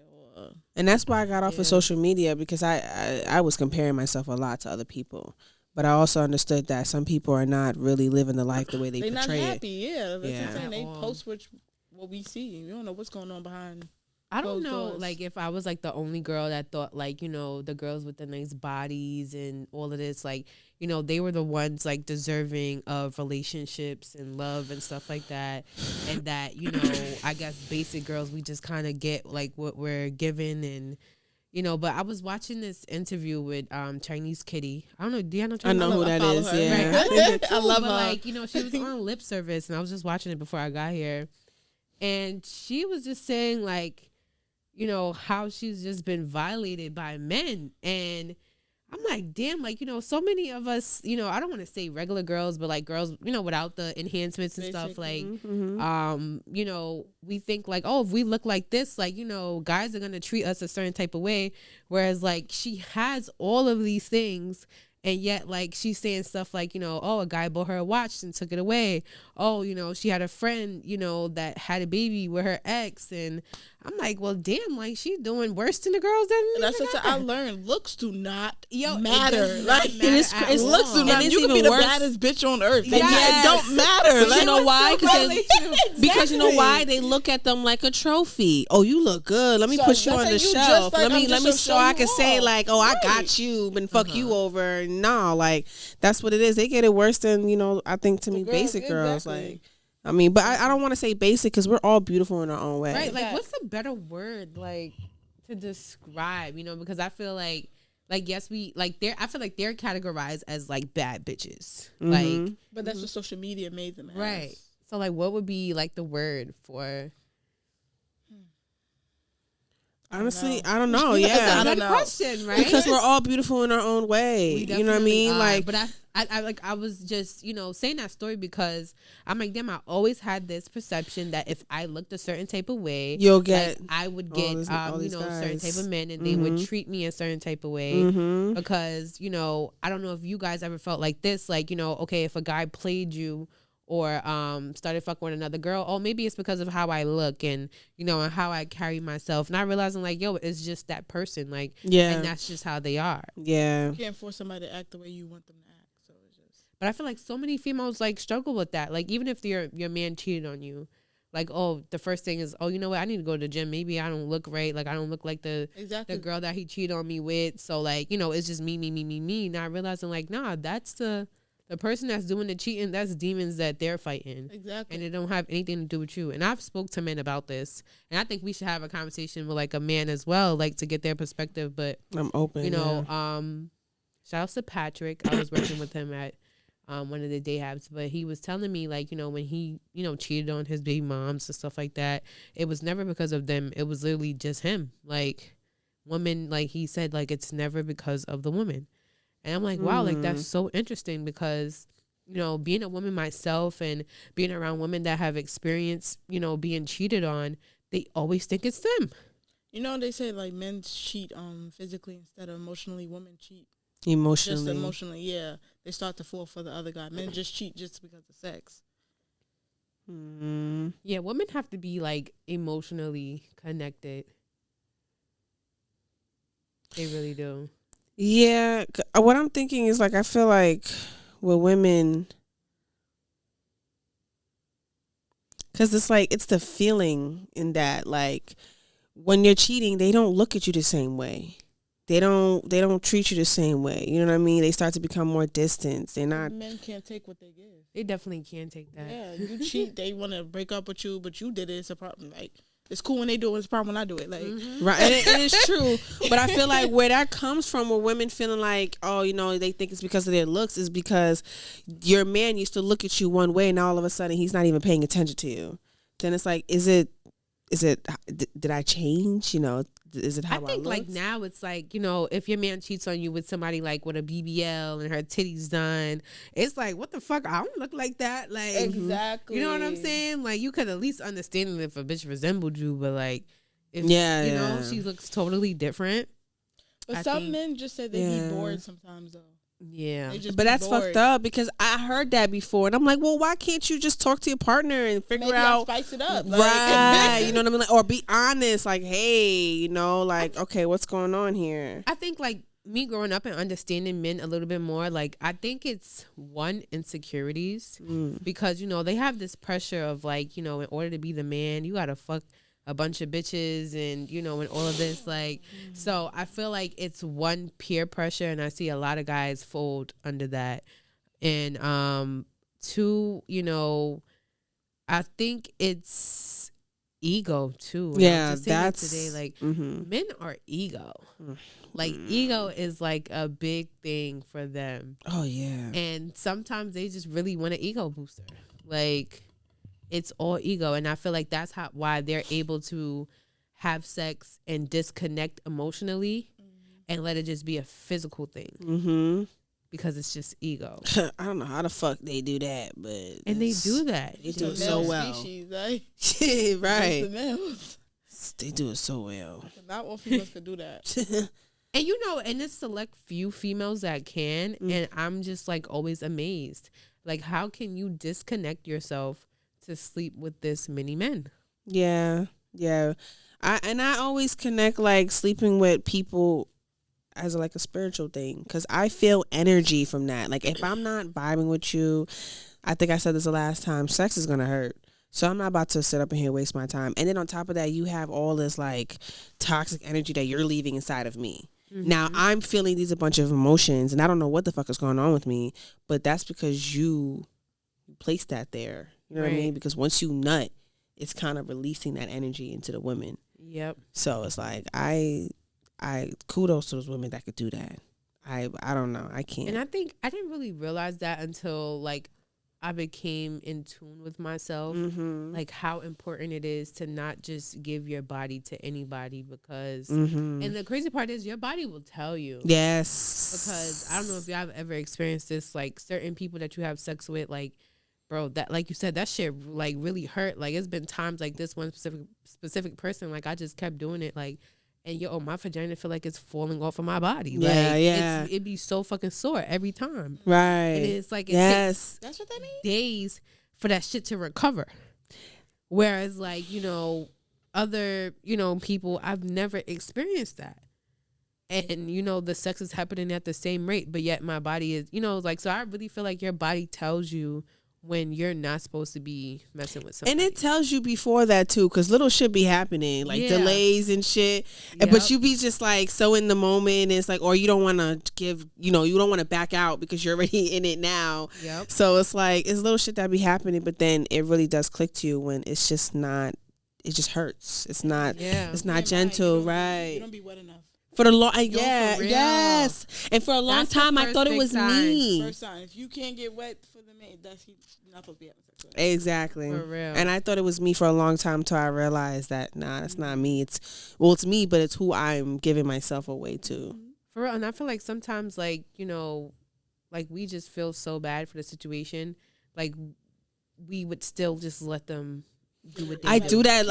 And that's why I got off of social media, because I was comparing myself a lot to other people. But I also understood that some people are not really living the life the way they portray it. They're not happy. Yeah, that's yeah. what I'm saying. They post what we see. We don't know what's going on behind. I don't know, like, if I was, like, the only girl that thought, like, the girls with the nice bodies and all of this, like, they were the ones, like, deserving of relationships and love and stuff like that. And that, I guess basic girls, we just kind of get, like, what we're given. And, but I was watching this interview with Chinese Kitty. I don't know. Do you know Chinese? I know who that is, her. yeah. Right. I love her. Like, she was on lip service, and I was just watching it before I got here. And she was just saying, like, how she's just been violated by men. And I'm like, damn, like, so many of us, I don't want to say regular girls, but like girls, without the enhancements and stuff, like, we think like, oh, if we look like this, like, guys are going to treat us a certain type of way. Whereas like she has all of these things. And yet, like, she's saying stuff like, oh, a guy bought her a watch and took it away. Oh, she had a friend, that had a baby with her ex. And I'm like, well, damn, like, she's doing worse than the girls that. And that's what I learned. Looks do not matter. Like, it's looks do not. You can be the baddest bitch on earth. Yeah, it don't matter. But like, you know why? Because you know why? They look at them like a trophy. Oh, you look good. Let me put you on the shelf. Like, let me so I can say like, oh, I got you, and fuck you over. No, like that's what it is. They get it worse than I think to me basic girls like. I mean, but I don't want to say basic because we're all beautiful in our own way. Right. Like, what's a better word, like, to describe, because I feel like, yes, I feel like they're categorized as, like, bad bitches. Mm-hmm. Like. But that's what social media made them as. Right. So, like, what would be, like, the word for. Honestly, I don't know. Yeah, that's a good question, right? Because we're all beautiful in our own way. You know what I mean? Are. Like, but I was just saying that story because I'm like, damn, I always had this perception that if I looked a certain type of way, you'll get, like, I would get certain type of men, and they mm-hmm. would treat me a certain type of way mm-hmm. because I don't know if you guys ever felt like this, like okay, if a guy played you. Or started fucking with another girl. Oh, maybe it's because of how I look and and how I carry myself. Not realizing like, yo, it's just that person. Like, and that's just how they are. Yeah, you can't force somebody to act the way you want them to act. So it's just. But I feel like so many females like struggle with that. Like even if your man cheated on you, like the first thing is I need to go to the gym. Maybe I don't look right. Like I don't look like the girl that he cheated on me with. So like it's just me. Not realizing like that's the person that's doing the cheating, that's demons that they're fighting. Exactly. And it don't have anything to do with you. And I've spoke to men about this. And I think we should have a conversation with like a man as well, like to get their perspective. But I'm open. Shout out to Patrick. I was working with him at one of the day habs, but he was telling me like, when he, cheated on his baby moms and stuff like that, it was never because of them. It was literally just him. Like women, like he said, like it's never because of the woman. And I'm like, wow, like that's so interesting because, being a woman myself and being around women that have experienced, being cheated on, they always think it's them. They say like men cheat physically instead of emotionally. Women cheat emotionally. Just emotionally, yeah. They start to fall for the other guy. Men just cheat just because of sex. Mm-hmm. Yeah, women have to be like emotionally connected. They really do. Yeah, what I'm thinking is like I feel like with women, because it's like it's the feeling in that like when you're cheating, they don't look at you the same way. They don't treat you the same way. You know what I mean? They start to become more distant. They're not. Men can't take what they give. They definitely can't take that. Yeah, you cheat. They want to break up with you, but you did it. It's a problem. Like It's cool when they do it. It's a problem when I do it. Like, right, and it's true. But I feel like where that comes from, where women feeling like, oh, you know, they think it's because of their looks, is because your man used to look at you one way, and all of a sudden he's not even paying attention to you. Then it's like, did I change? You know, is it how I think like now it's like, you know, if your man cheats on you with somebody like with a BBL and her titties done, it's like, what the fuck? I don't look like that. Like, exactly. You know what I'm saying? Like, you could at least understand it if a bitch resembled you, but like, if you know, she looks totally different. But some men just said they be bored sometimes though. Yeah, but that's bored. Fucked up, because I heard that before, and I'm like, well, why can't you just talk to your partner and figure out, spice it up, right? You know what I mean, like, or be honest, like, hey, you know, like, okay, what's going on here? I think like me growing up and understanding men a little bit more, like, I think it's one, insecurities, because you know they have this pressure of like, you know, in order to be the man, you gotta fuck a bunch of bitches and, you know, and all of this, like, so I feel like it's one, peer pressure, and I see a lot of guys fold under that, and two, you know, I think it's ego too. Yeah, that's today, like, men are ego. Like, ego is like a big thing for them. Oh yeah. And sometimes they just really want an ego booster. Like, it's all ego, and I feel like that's why they're able to have sex and disconnect emotionally and let it just be a physical thing, because it's just ego. I don't know how the fuck they do that, but they do that. They do it so well. Species, right? Right. The males. They do it so well. Not all females could do that. And you know, and it's select few females that can, and I'm just like always amazed. Like, how can you disconnect yourself to sleep with this many men? Yeah. I always connect like sleeping with people as like a spiritual thing, because I feel energy from that. Like, if I'm not vibing with you, I think I said this the last time, sex is gonna hurt. So I'm not about to sit up in here and waste my time. And then on top of that, you have all this like toxic energy that you're leaving inside of me. Now I'm feeling these a bunch of emotions, and I don't know what the fuck is going on with me, but that's because you placed that there. You know what I mean? Because once you nut, it's kind of releasing that energy into the women. Yep. So it's like, I kudos to those women that could do that. I don't know. I can't. And I think I didn't really realize that until like I became in tune with myself, like how important it is to not just give your body to anybody, because and the crazy part is your body will tell you. Yes. Because I don't know if y'all have ever experienced this, like certain people that you have sex with, like, bro, that, like you said, that shit like really hurt. Like, it's been times like this one specific person, like I just kept doing it, like, and my vagina feel like it's falling off of my body. Yeah, it'd be so fucking sore every time. Right. And it's like, it takes that's what that means? days for that shit to recover. Whereas, like, you know, other, you know, people, I've never experienced that. And, you know, the sex is happening at the same rate, but yet my body is, you know, like, so I really feel like your body tells you when you're not supposed to be messing with somebody. And it tells you before that too, because little shit be happening, like delays and shit. Yep. But you be just like so in the moment, and it's like, or you don't want to give, you know, you don't want to back out because you're already in it now. Yep. So it's like, it's little shit that be happening, but then it really does click to you when it's just not, it just hurts. It's not, it's not gentle, right? You don't be wet enough. For the long, yes. And for a long time, I thought it was me. First sign, if you can't get wet for the man, he's not supposed to be having sex with. Exactly. For real. And I thought it was me for a long time until I realized that that's not me. It's me, but it's who I'm giving myself away to. For real. And I feel like sometimes, like, you know, like we just feel so bad for the situation, like we would still just let them do what they do that.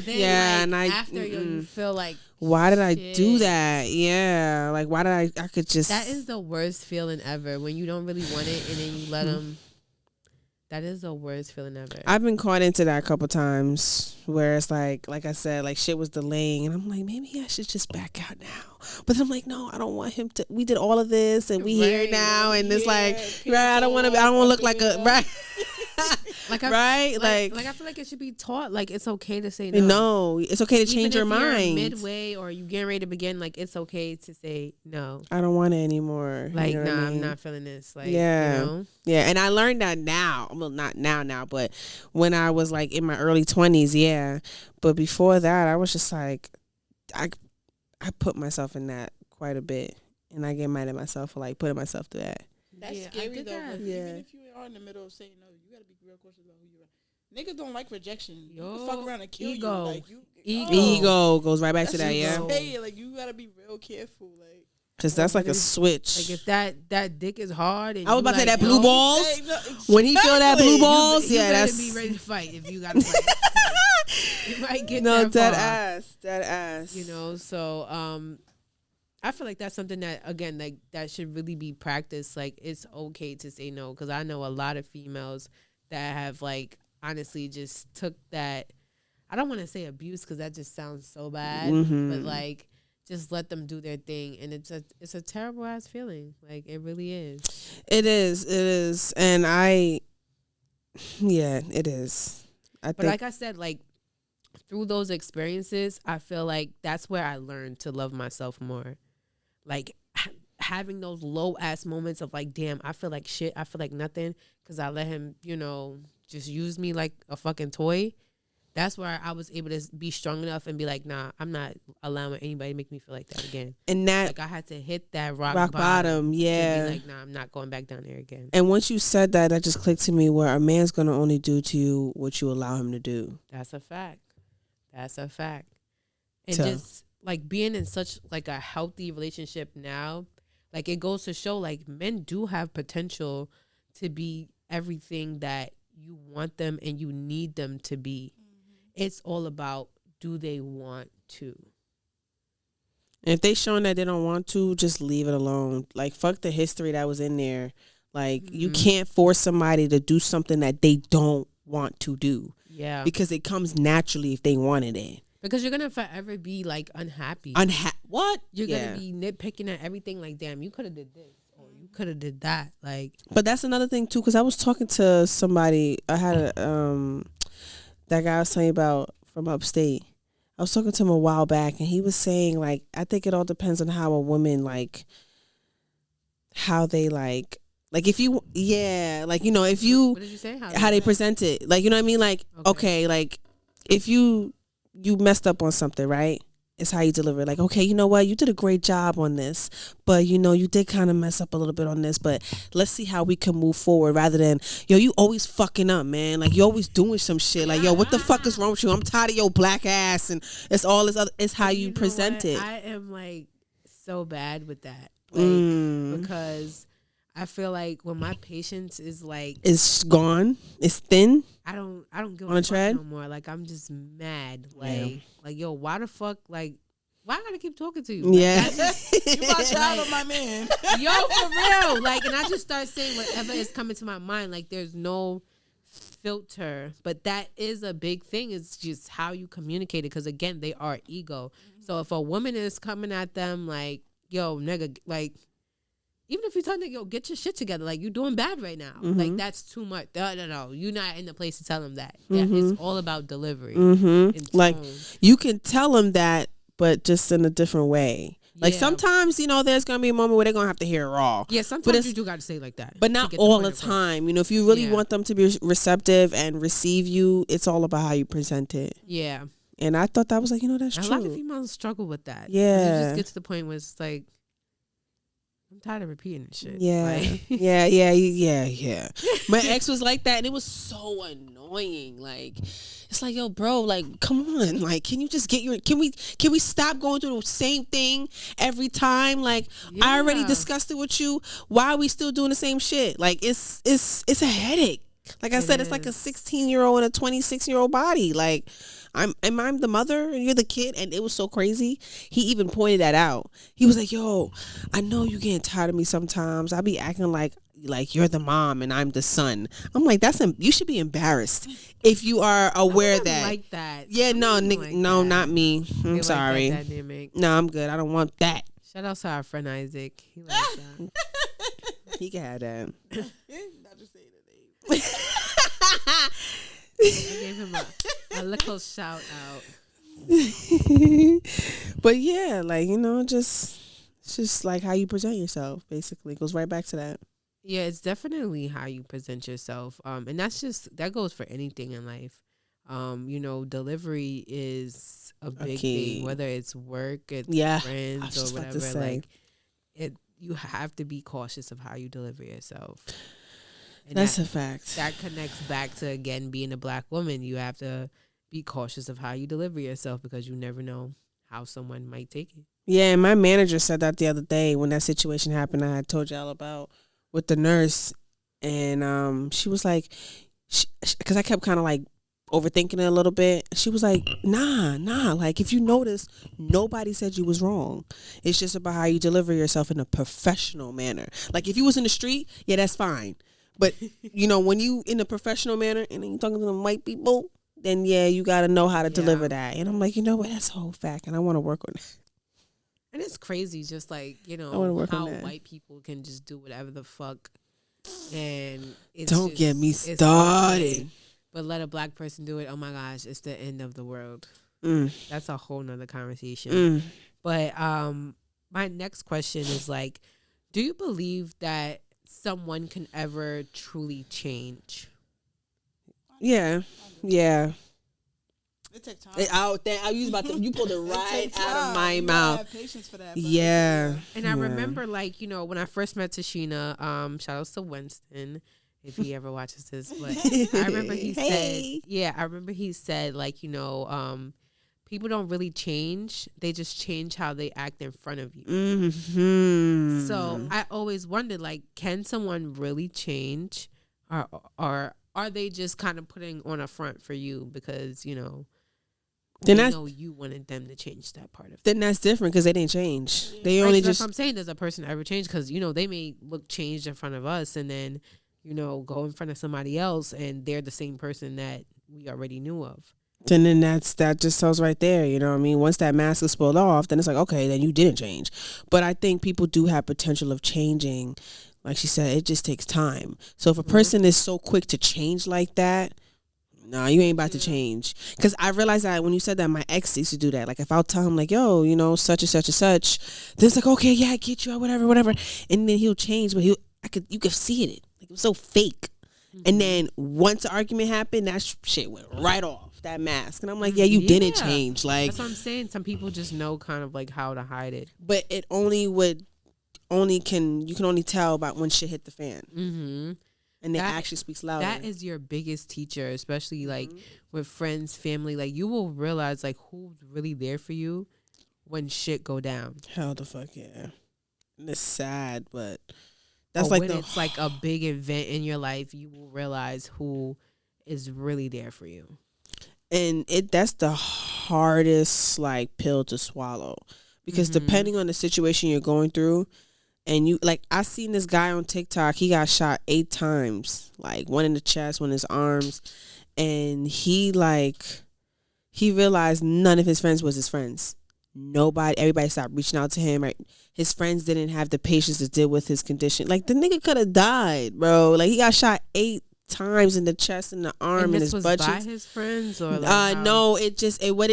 And after you feel like, why did I do that? Yeah, like why did I could just. That is the worst feeling ever, when you don't really want it and then you let them. That is the worst feeling ever. I've been caught into that a couple times where it's like I said, like shit was delaying, and I'm like, maybe I should just back out now. But then I'm like, no, I don't want him to. We did all of this, and we here now, and it's like, right? I don't want to look like a right. Like right? Like I feel like it should be taught. Like it's okay to say no. No, it's okay to change your Even if you're mind. midway or you getting ready to begin. Like it's okay to say no. I don't want it anymore. Like you know what I I'm mean? not feeling this. Like Yeah. you know. Yeah, and I learned that now. Well, not now, but when I was like in my early 20s, yeah. But before that, I was just like, I put myself in that quite a bit, and I get mad at myself for like putting myself through that. That's Yeah, I scary did though. that. But Yeah. even if you are in the middle of saying no, you gotta be real cautious about who you are. Niggas don't like rejection. You Yo, can fuck around and kill ego. you. Like you, Ego goes right back to that, That's yeah. insane. Like you gotta be real careful. Like Because that's like a switch. Like if that dick is hard, and I was you about to say like, that blue no, balls. Hey, no, When he feel that blue balls, you yeah, better that's be ready to fight if you gotta fight. You might get no that dead far. ass. You know, so I feel like that's something that again, like that should really be practiced. Like it's okay to say no, because I know a lot of females that have like honestly just took that. I don't want to say abuse because that just sounds so bad, but like just let them do their thing, and it's a terrible ass feeling. Like it really is. It is, and it is. But like I said, like through those experiences, I feel like that's where I learned to love myself more. Like having those low ass moments of like, damn, I feel like shit. I feel like nothing because I let him, just use me like a fucking toy. That's where I was able to be strong enough and be like, nah, I'm not allowing anybody to make me feel like that again. And that like I had to hit that rock bottom, yeah. To be like, nah, I'm not going back down there again. And once you said that, that just clicked to me where a man's gonna only do to you what you allow him to do. That's a fact. And just like being in such like a healthy relationship now, like it goes to show like men do have potential to be everything that you want them and you need them to be. It's all about, do they want to? And if they showing that they don't want to, just leave it alone. Like fuck the history that was in there. Like you can't force somebody to do something that they don't want to do. Yeah. Because it comes naturally if they wanted it. Because you're gonna forever be like unhappy. What? You're gonna be nitpicking at everything. Like, damn, you could have did this or you could have did that. Like, but that's another thing too. Because I was talking to somebody. I had that guy I was telling you about from upstate. I was talking to him a while back, and he was saying like, I think it all depends on how a woman like, how they like if you if you what did you say? How they present it, like, you know what I mean, like okay like if you messed up on something, right? It's how you deliver it. Like, okay, you know what? You did a great job on this, but you did kind of mess up a little bit on this, but let's see how we can move forward rather than, you always fucking up, man. Like, you always doing some shit. Like, what the fuck is wrong with you? I'm tired of your black ass, and it's all this other, it's how you present it. I am like so bad with that. Like, because I feel like when my patience is like, it's gone, it's thin. I don't give on a a fuck tread? no more. Like I'm just mad. Like yo, why the fuck? Like why I gotta keep talking to you? Like, Yeah, you my child or my man? Yo, for real. Like, and I just start saying whatever is coming to my mind. Like there's no filter, but that is a big thing. It's just how you communicate it. Because again, they are ego. So if a woman is coming at them like, yo, nigga, like. Even if you tell them, yo, get your shit together. Like, you're doing bad right now. Like, that's too much. No. You're not in the place to tell them that. Yeah, it's all about delivery. Like, you can tell them that, but just in a different way. Like, sometimes, there's going to be a moment where they're going to have to hear it raw. Yeah, sometimes you do got to say like that. But not all the time. If you really want them to be receptive and receive you, it's all about how you present it. Yeah. And I thought that was like, that's true. A lot of females struggle with that. Yeah. You just get to the point where it's like, I'm tired of repeating this shit. Yeah. Like, yeah. My ex was like that, and it was so annoying. Like, it's like, yo, bro, like, come on. Like, can you just can we stop going through the same thing every time? Like, I already discussed it with you. Why are we still doing the same shit? Like, it's a headache. Like I said, it's like a 16-year-old and a 26-year-old body. Like, I'm the mother and you're the kid, and it was so crazy. He even pointed that out. He was like, yo, I know you getting tired of me sometimes. I be acting like you're the mom and I'm the son. I'm like, you should be embarrassed if you are aware that. Like that. Yeah, no, like no, that. not me. I'm sorry. Like that dynamic. No, I'm good. I don't want that. Shout out to our friend Isaac. He likes that. He can have that. Not just saying the name. gave him a little shout out. But yeah, like, it's just like how you present yourself, basically. It goes right back to that. Yeah, it's definitely how you present yourself. And that goes for anything in life. Delivery is a big thing, whether it's work, it's friends or whatever. Like you have to be cautious of how you deliver yourself. And that's a fact. That connects back to, again, being a Black woman. You have to be cautious of how you deliver yourself because you never know how someone might take it. Yeah, and my manager said that the other day when that situation happened I had told y'all about with the nurse. And she was like, because I kept kind of like overthinking it a little bit. She was like, nah, like if you notice, nobody said you was wrong. It's just about how you deliver yourself in a professional manner. Like if you was in the street, yeah, that's fine. But when you in a professional manner and then you talking to them white people, then yeah, you got to know how to deliver that. And I'm like, you know what, that's a whole fact, and I want to work on it. And it's crazy, just like, how white people can just do whatever the fuck. And don't get me started. Okay. But let a Black person do it, oh my gosh, it's the end of the world. That's a whole nother conversation. But my next question is like, do you believe that someone can ever truly change? Yeah. It takes time. You pulled it right out of my mouth. Have patience for that. Yeah. And I remember, like, when I first met Tashina, shout outs to Winston if he ever watches this. But I remember he said, like, people don't really change. They just change how they act in front of you. Mm-hmm. So I always wondered, like, can someone really change? Or are they just kind of putting on a front for you because, they know you wanted them to change that part of it? Then that's different because they didn't change. They right, only so just... I'm saying, does a person ever change? Because, they may look changed in front of us and then, go in front of somebody else and they're the same person that we already knew of. And then that just tells right there, you know what I mean? Once that mask is pulled off, then it's like, okay, then you didn't change. But I think people do have potential of changing. Like she said, it just takes time. So if a person is so quick to change like that, nah, you ain't about to change. Because I realized that when you said that, my ex used to do that. Like if I'll tell him like, yo, such and such and such, then it's like, okay, yeah, I get you, whatever. And then he'll change, but you could see it. Like it was so fake. And then once the argument happened, that shit went right off. That mask. And I'm like, yeah, you didn't change. Like that's what I'm saying. Some people just know kind of like how to hide it. But it you can only tell about when shit hit the fan. Mm-hmm. And it actually speaks louder. That is your biggest teacher, especially like with friends, family. Like you will realize like who's really there for you when shit go down. Hell the fuck yeah. And it's sad, but that's like when it's like a big event in your life, you will realize who is really there for you. And that's the hardest like pill to swallow, because depending on the situation you're going through, and you like, I seen this guy on TikTok, he got shot 8 times, like one in the chest, one in his arms, and he realized none of his friends was his friends. Everybody stopped reaching out to him. Right, his friends didn't have the patience to deal with his condition. Like the nigga could have died, bro. Like he got shot 8 times in the chest and the arm and his butt cheeks. By his friends or like no, it didn't say what,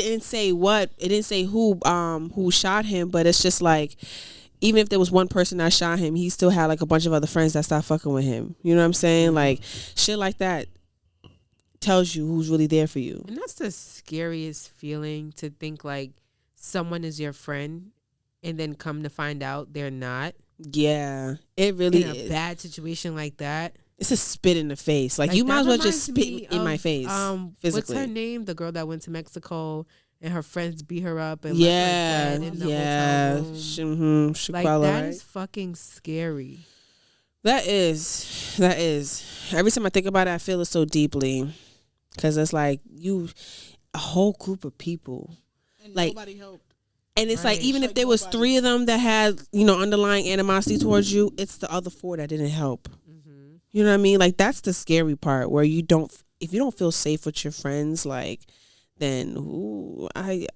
it didn't say who shot him, but it's just like, even if there was one person that shot him, he still had like a bunch of other friends that stopped fucking with him. You know what I'm saying? Like shit like that tells you who's really there for you. And that's the scariest feeling, to think like someone is your friend and then come to find out they're not. Yeah, it really is. In a bad situation like that, it's a spit in the face. Like you might as well just spit in my face. Physically. What's her name? The girl that went to Mexico and her friends beat her up and left her dead in the hotel room. Like that is fucking scary. That is. Every time I think about it, I feel it so deeply, because it's like a whole group of people, and like nobody helped. And it's like, even if there was 3 of them that had, underlying animosity towards you, it's the other 4 that didn't help. Mm-hmm. You know what I mean? Like, that's the scary part, where if you don't feel safe with your friends, like, then and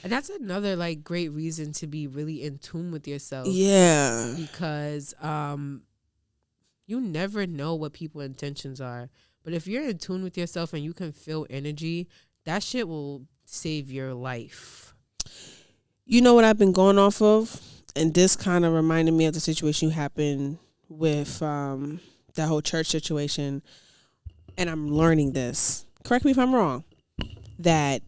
that's another like great reason to be really in tune with yourself. Yeah. Because you never know what people's intentions are. But if you're in tune with yourself and you can feel energy, that shit will save your life. You know what I've been going off of? And this kind of reminded me of the situation happened with that whole church situation. And I'm learning this. Correct me if I'm wrong. That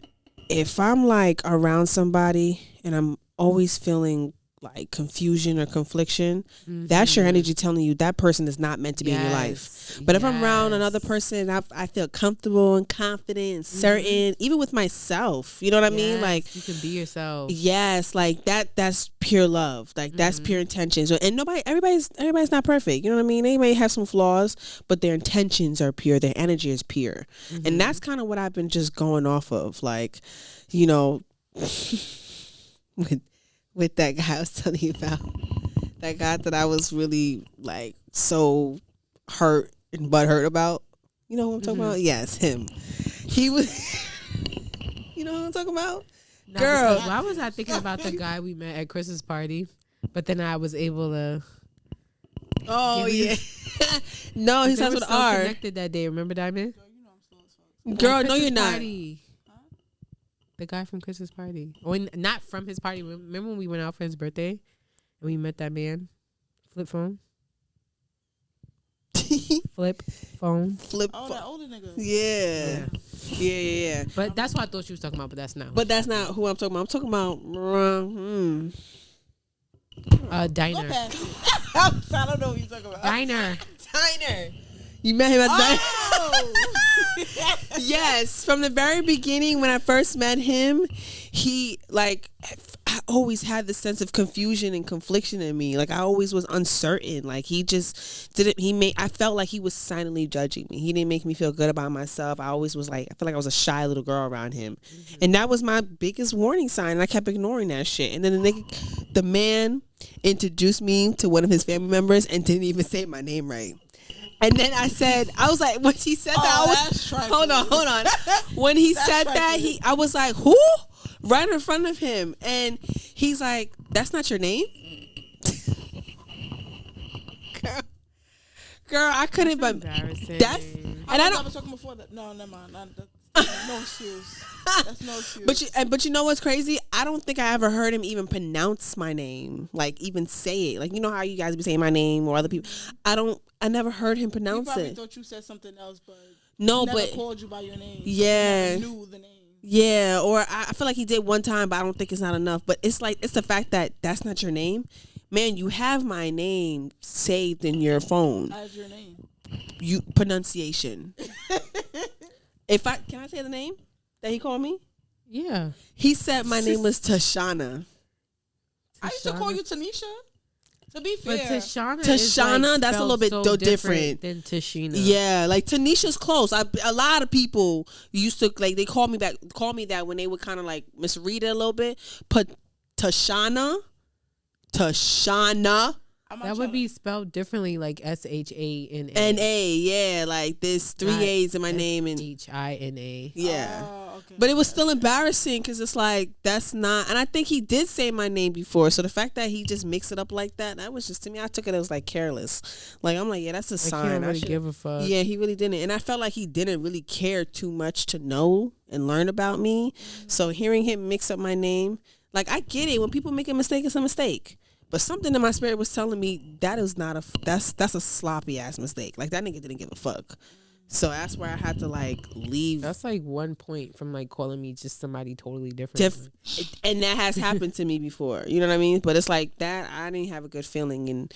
if I'm like around somebody and I'm always feeling like confusion or confliction, that's your energy telling you that person is not meant to be in your life. But if I'm around another person, I feel comfortable and confident and certain, even with myself, you know what I mean? Like, you can be yourself. Yes, like that's pure love. Like that's pure intentions. And everybody's not perfect. You know what I mean? They may have some flaws, but their intentions are pure. Their energy is pure. And that's kind of what I've been just going off of. Like, you know, with that guy I was telling you about, that guy that I was really like so hurt and butthurt about. You know who I'm talking about? Yes, him. He was. You know who I'm talking about? No, girl. Why was I thinking about the guy we met at Chris's party? But then I was able to. Oh yeah. No, he's not with so R. Connected that day. Remember Diamond? Girl, no, you're not. Party. The guy from Chris's party. When not from his party. Remember when we went out for his birthday and we met that man? Flip phone. Flip phone. Oh, that older nigga. Yeah. But that's what I thought she was talking about. But that's not. But that's not who I'm talking about. I'm talking about Diner. I don't know what you're talking about. Diner. You met him at the Yes, from the very beginning when I first met him, he like I always had this sense of confusion and confliction in me. Like I always was uncertain. Like he just didn't I felt like he was silently judging me. He didn't make me feel good about myself. I always was like I felt like I was a shy little girl around him. And that was my biggest warning sign. And I kept ignoring that shit. And then the man introduced me to one of his family members and didn't even say my name right. And then I was like, when he said that, I was, hold on. When he said that, I was like, who? Right in front of him. And he's like, that's not your name? Girl, I couldn't, but that's, and I don't. I was talking before that. No, never mind. No excuse. That's no excuse. But you know what's crazy? I don't think I ever heard him even pronounce my name, like even say it. Like you know how you guys be saying my name or other people. I never heard him pronounce he probably it. Thought you said something else, but no, he never but called you by your name. Yeah, He never knew the name. Yeah, or I feel like he did one time, but I don't think it's not enough. But it's like it's the fact that that's not your name, man. You have my name saved in your phone. As your name. You pronunciation. Can I say the name that he called me? Yeah. He said my name was Tashana. I used to call you Tanisha. To be fair, but Tashana, that's a little bit so different than Tashina. Yeah, like Tanisha's close. A lot of people used to like they call me that when they would kind of like misread it a little bit. But Tashana. That would be spelled differently, like SHANA. NA, yeah, like there's 3 A's in my name and HINA. Yeah. Okay. But it was still embarrassing because it's like that's not, and I think he did say my name before. So the fact that he just mixed it up like that was just, to me, I took it as like careless. Like I'm like, yeah, that's a sign. He didn't really give a fuck. Yeah, he really didn't, and I felt like he didn't really care too much to know and learn about me. So hearing him mix up my name, like I get it. When people make a mistake, it's a mistake. But something in my spirit was telling me that is not that's a sloppy ass mistake. Like that nigga didn't give a fuck. So that's where I had to like leave. That's like 1 point from like calling me just somebody totally different. And that has happened to me before. You know what I mean? But it's like that I didn't have a good feeling, and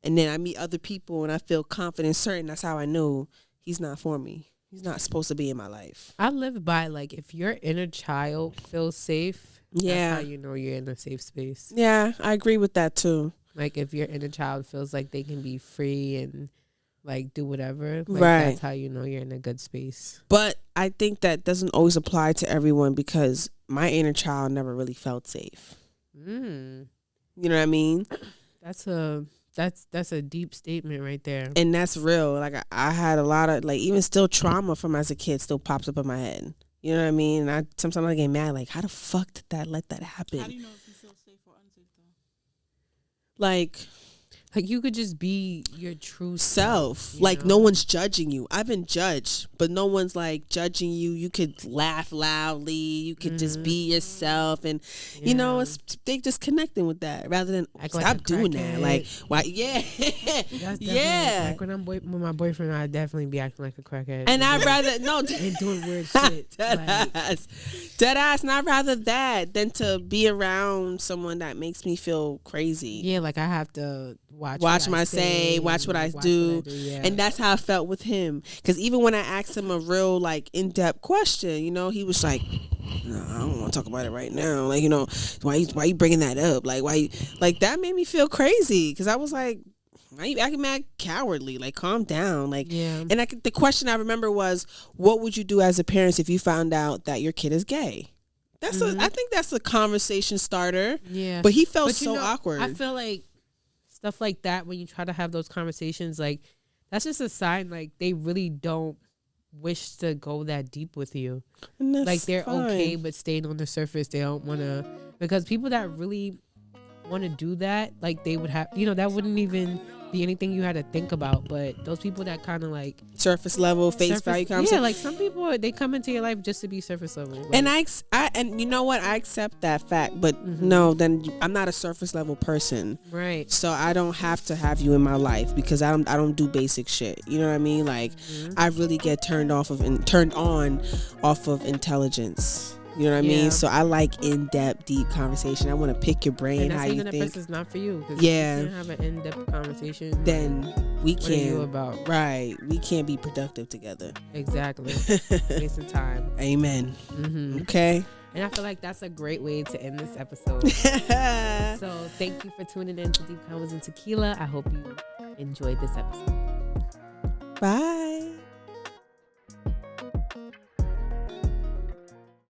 then I meet other people and I feel confident, certain. That's how I know he's not for me. He's not supposed to be in my life. I live by like if your inner child feels safe. Yeah, that's how you know you're in a safe space. Yeah, I agree with that too. Like if your inner child feels like they can be free and like do whatever, like right? That's how you know you're in a good space. But I think that doesn't always apply to everyone because my inner child never really felt safe. You know what I mean? That's a deep statement right there, and that's real. Like I had a lot of like even still trauma from as a kid still pops up in my head. You know what I mean? And sometimes I get mad, like, how the fuck did that let that happen? How do you know if you feel safe or unsafe, though? Like, Like you could just be your true self. you Like know? no one's judging you. I've been judged, but no one's like judging you. You could laugh loudly. You could just be yourself, and you know, it's they just connecting with that rather than Act like stop a doing that. crackhead. Like why? Yeah, That's yeah. Like when I'm with my boyfriend, I definitely be acting like a crackhead. And I'd rather no and doing weird shit. Dead ass. And I'd rather that than to be around someone that makes me feel crazy. Yeah, like I have to watch my say, watch what I do. Yeah. And that's how I felt with him. Because even when I asked him a real like in-depth question, you know, he was like, no, I don't want to talk about it right now. Like, you know, why you bringing that up? Like, why? Like that made me feel crazy. Because I was like, why you acting mad cowardly? Like, calm down. Like, yeah. And the question I remember was, what would you do as a parent if you found out that your kid is gay? That's I think that's a conversation starter. Yeah. But he felt so awkward. I feel like stuff like that, when you try to have those conversations, like that's just a sign like they really don't wish to go that deep with you. Like they're okay but staying on the surface. They don't want to, because people that really want to do that, like they would have, you know, that wouldn't even be anything you had to think about. But those people that kind of like surface level, face value conversation. Yeah, like some people, they come into your life just to be surface level. Like, and I and you know what, I accept that fact, but no, then I'm not a surface level person, right? So I don't have to have you in my life because I don't do basic shit. You know what I mean? Like I really get turned on off of intelligence. You know what I mean? So I like in-depth, deep conversation. I want to pick your brain, and how you think. Person's not for you. Yeah. If you can't have an in-depth conversation, then we can't. What are you about? Right. We can't be productive together. Exactly. Wasting time. Amen. Okay. And I feel like that's a great way to end this episode. So thank you for tuning in to Deep Convos and Tequila. I hope you enjoyed this episode. Bye.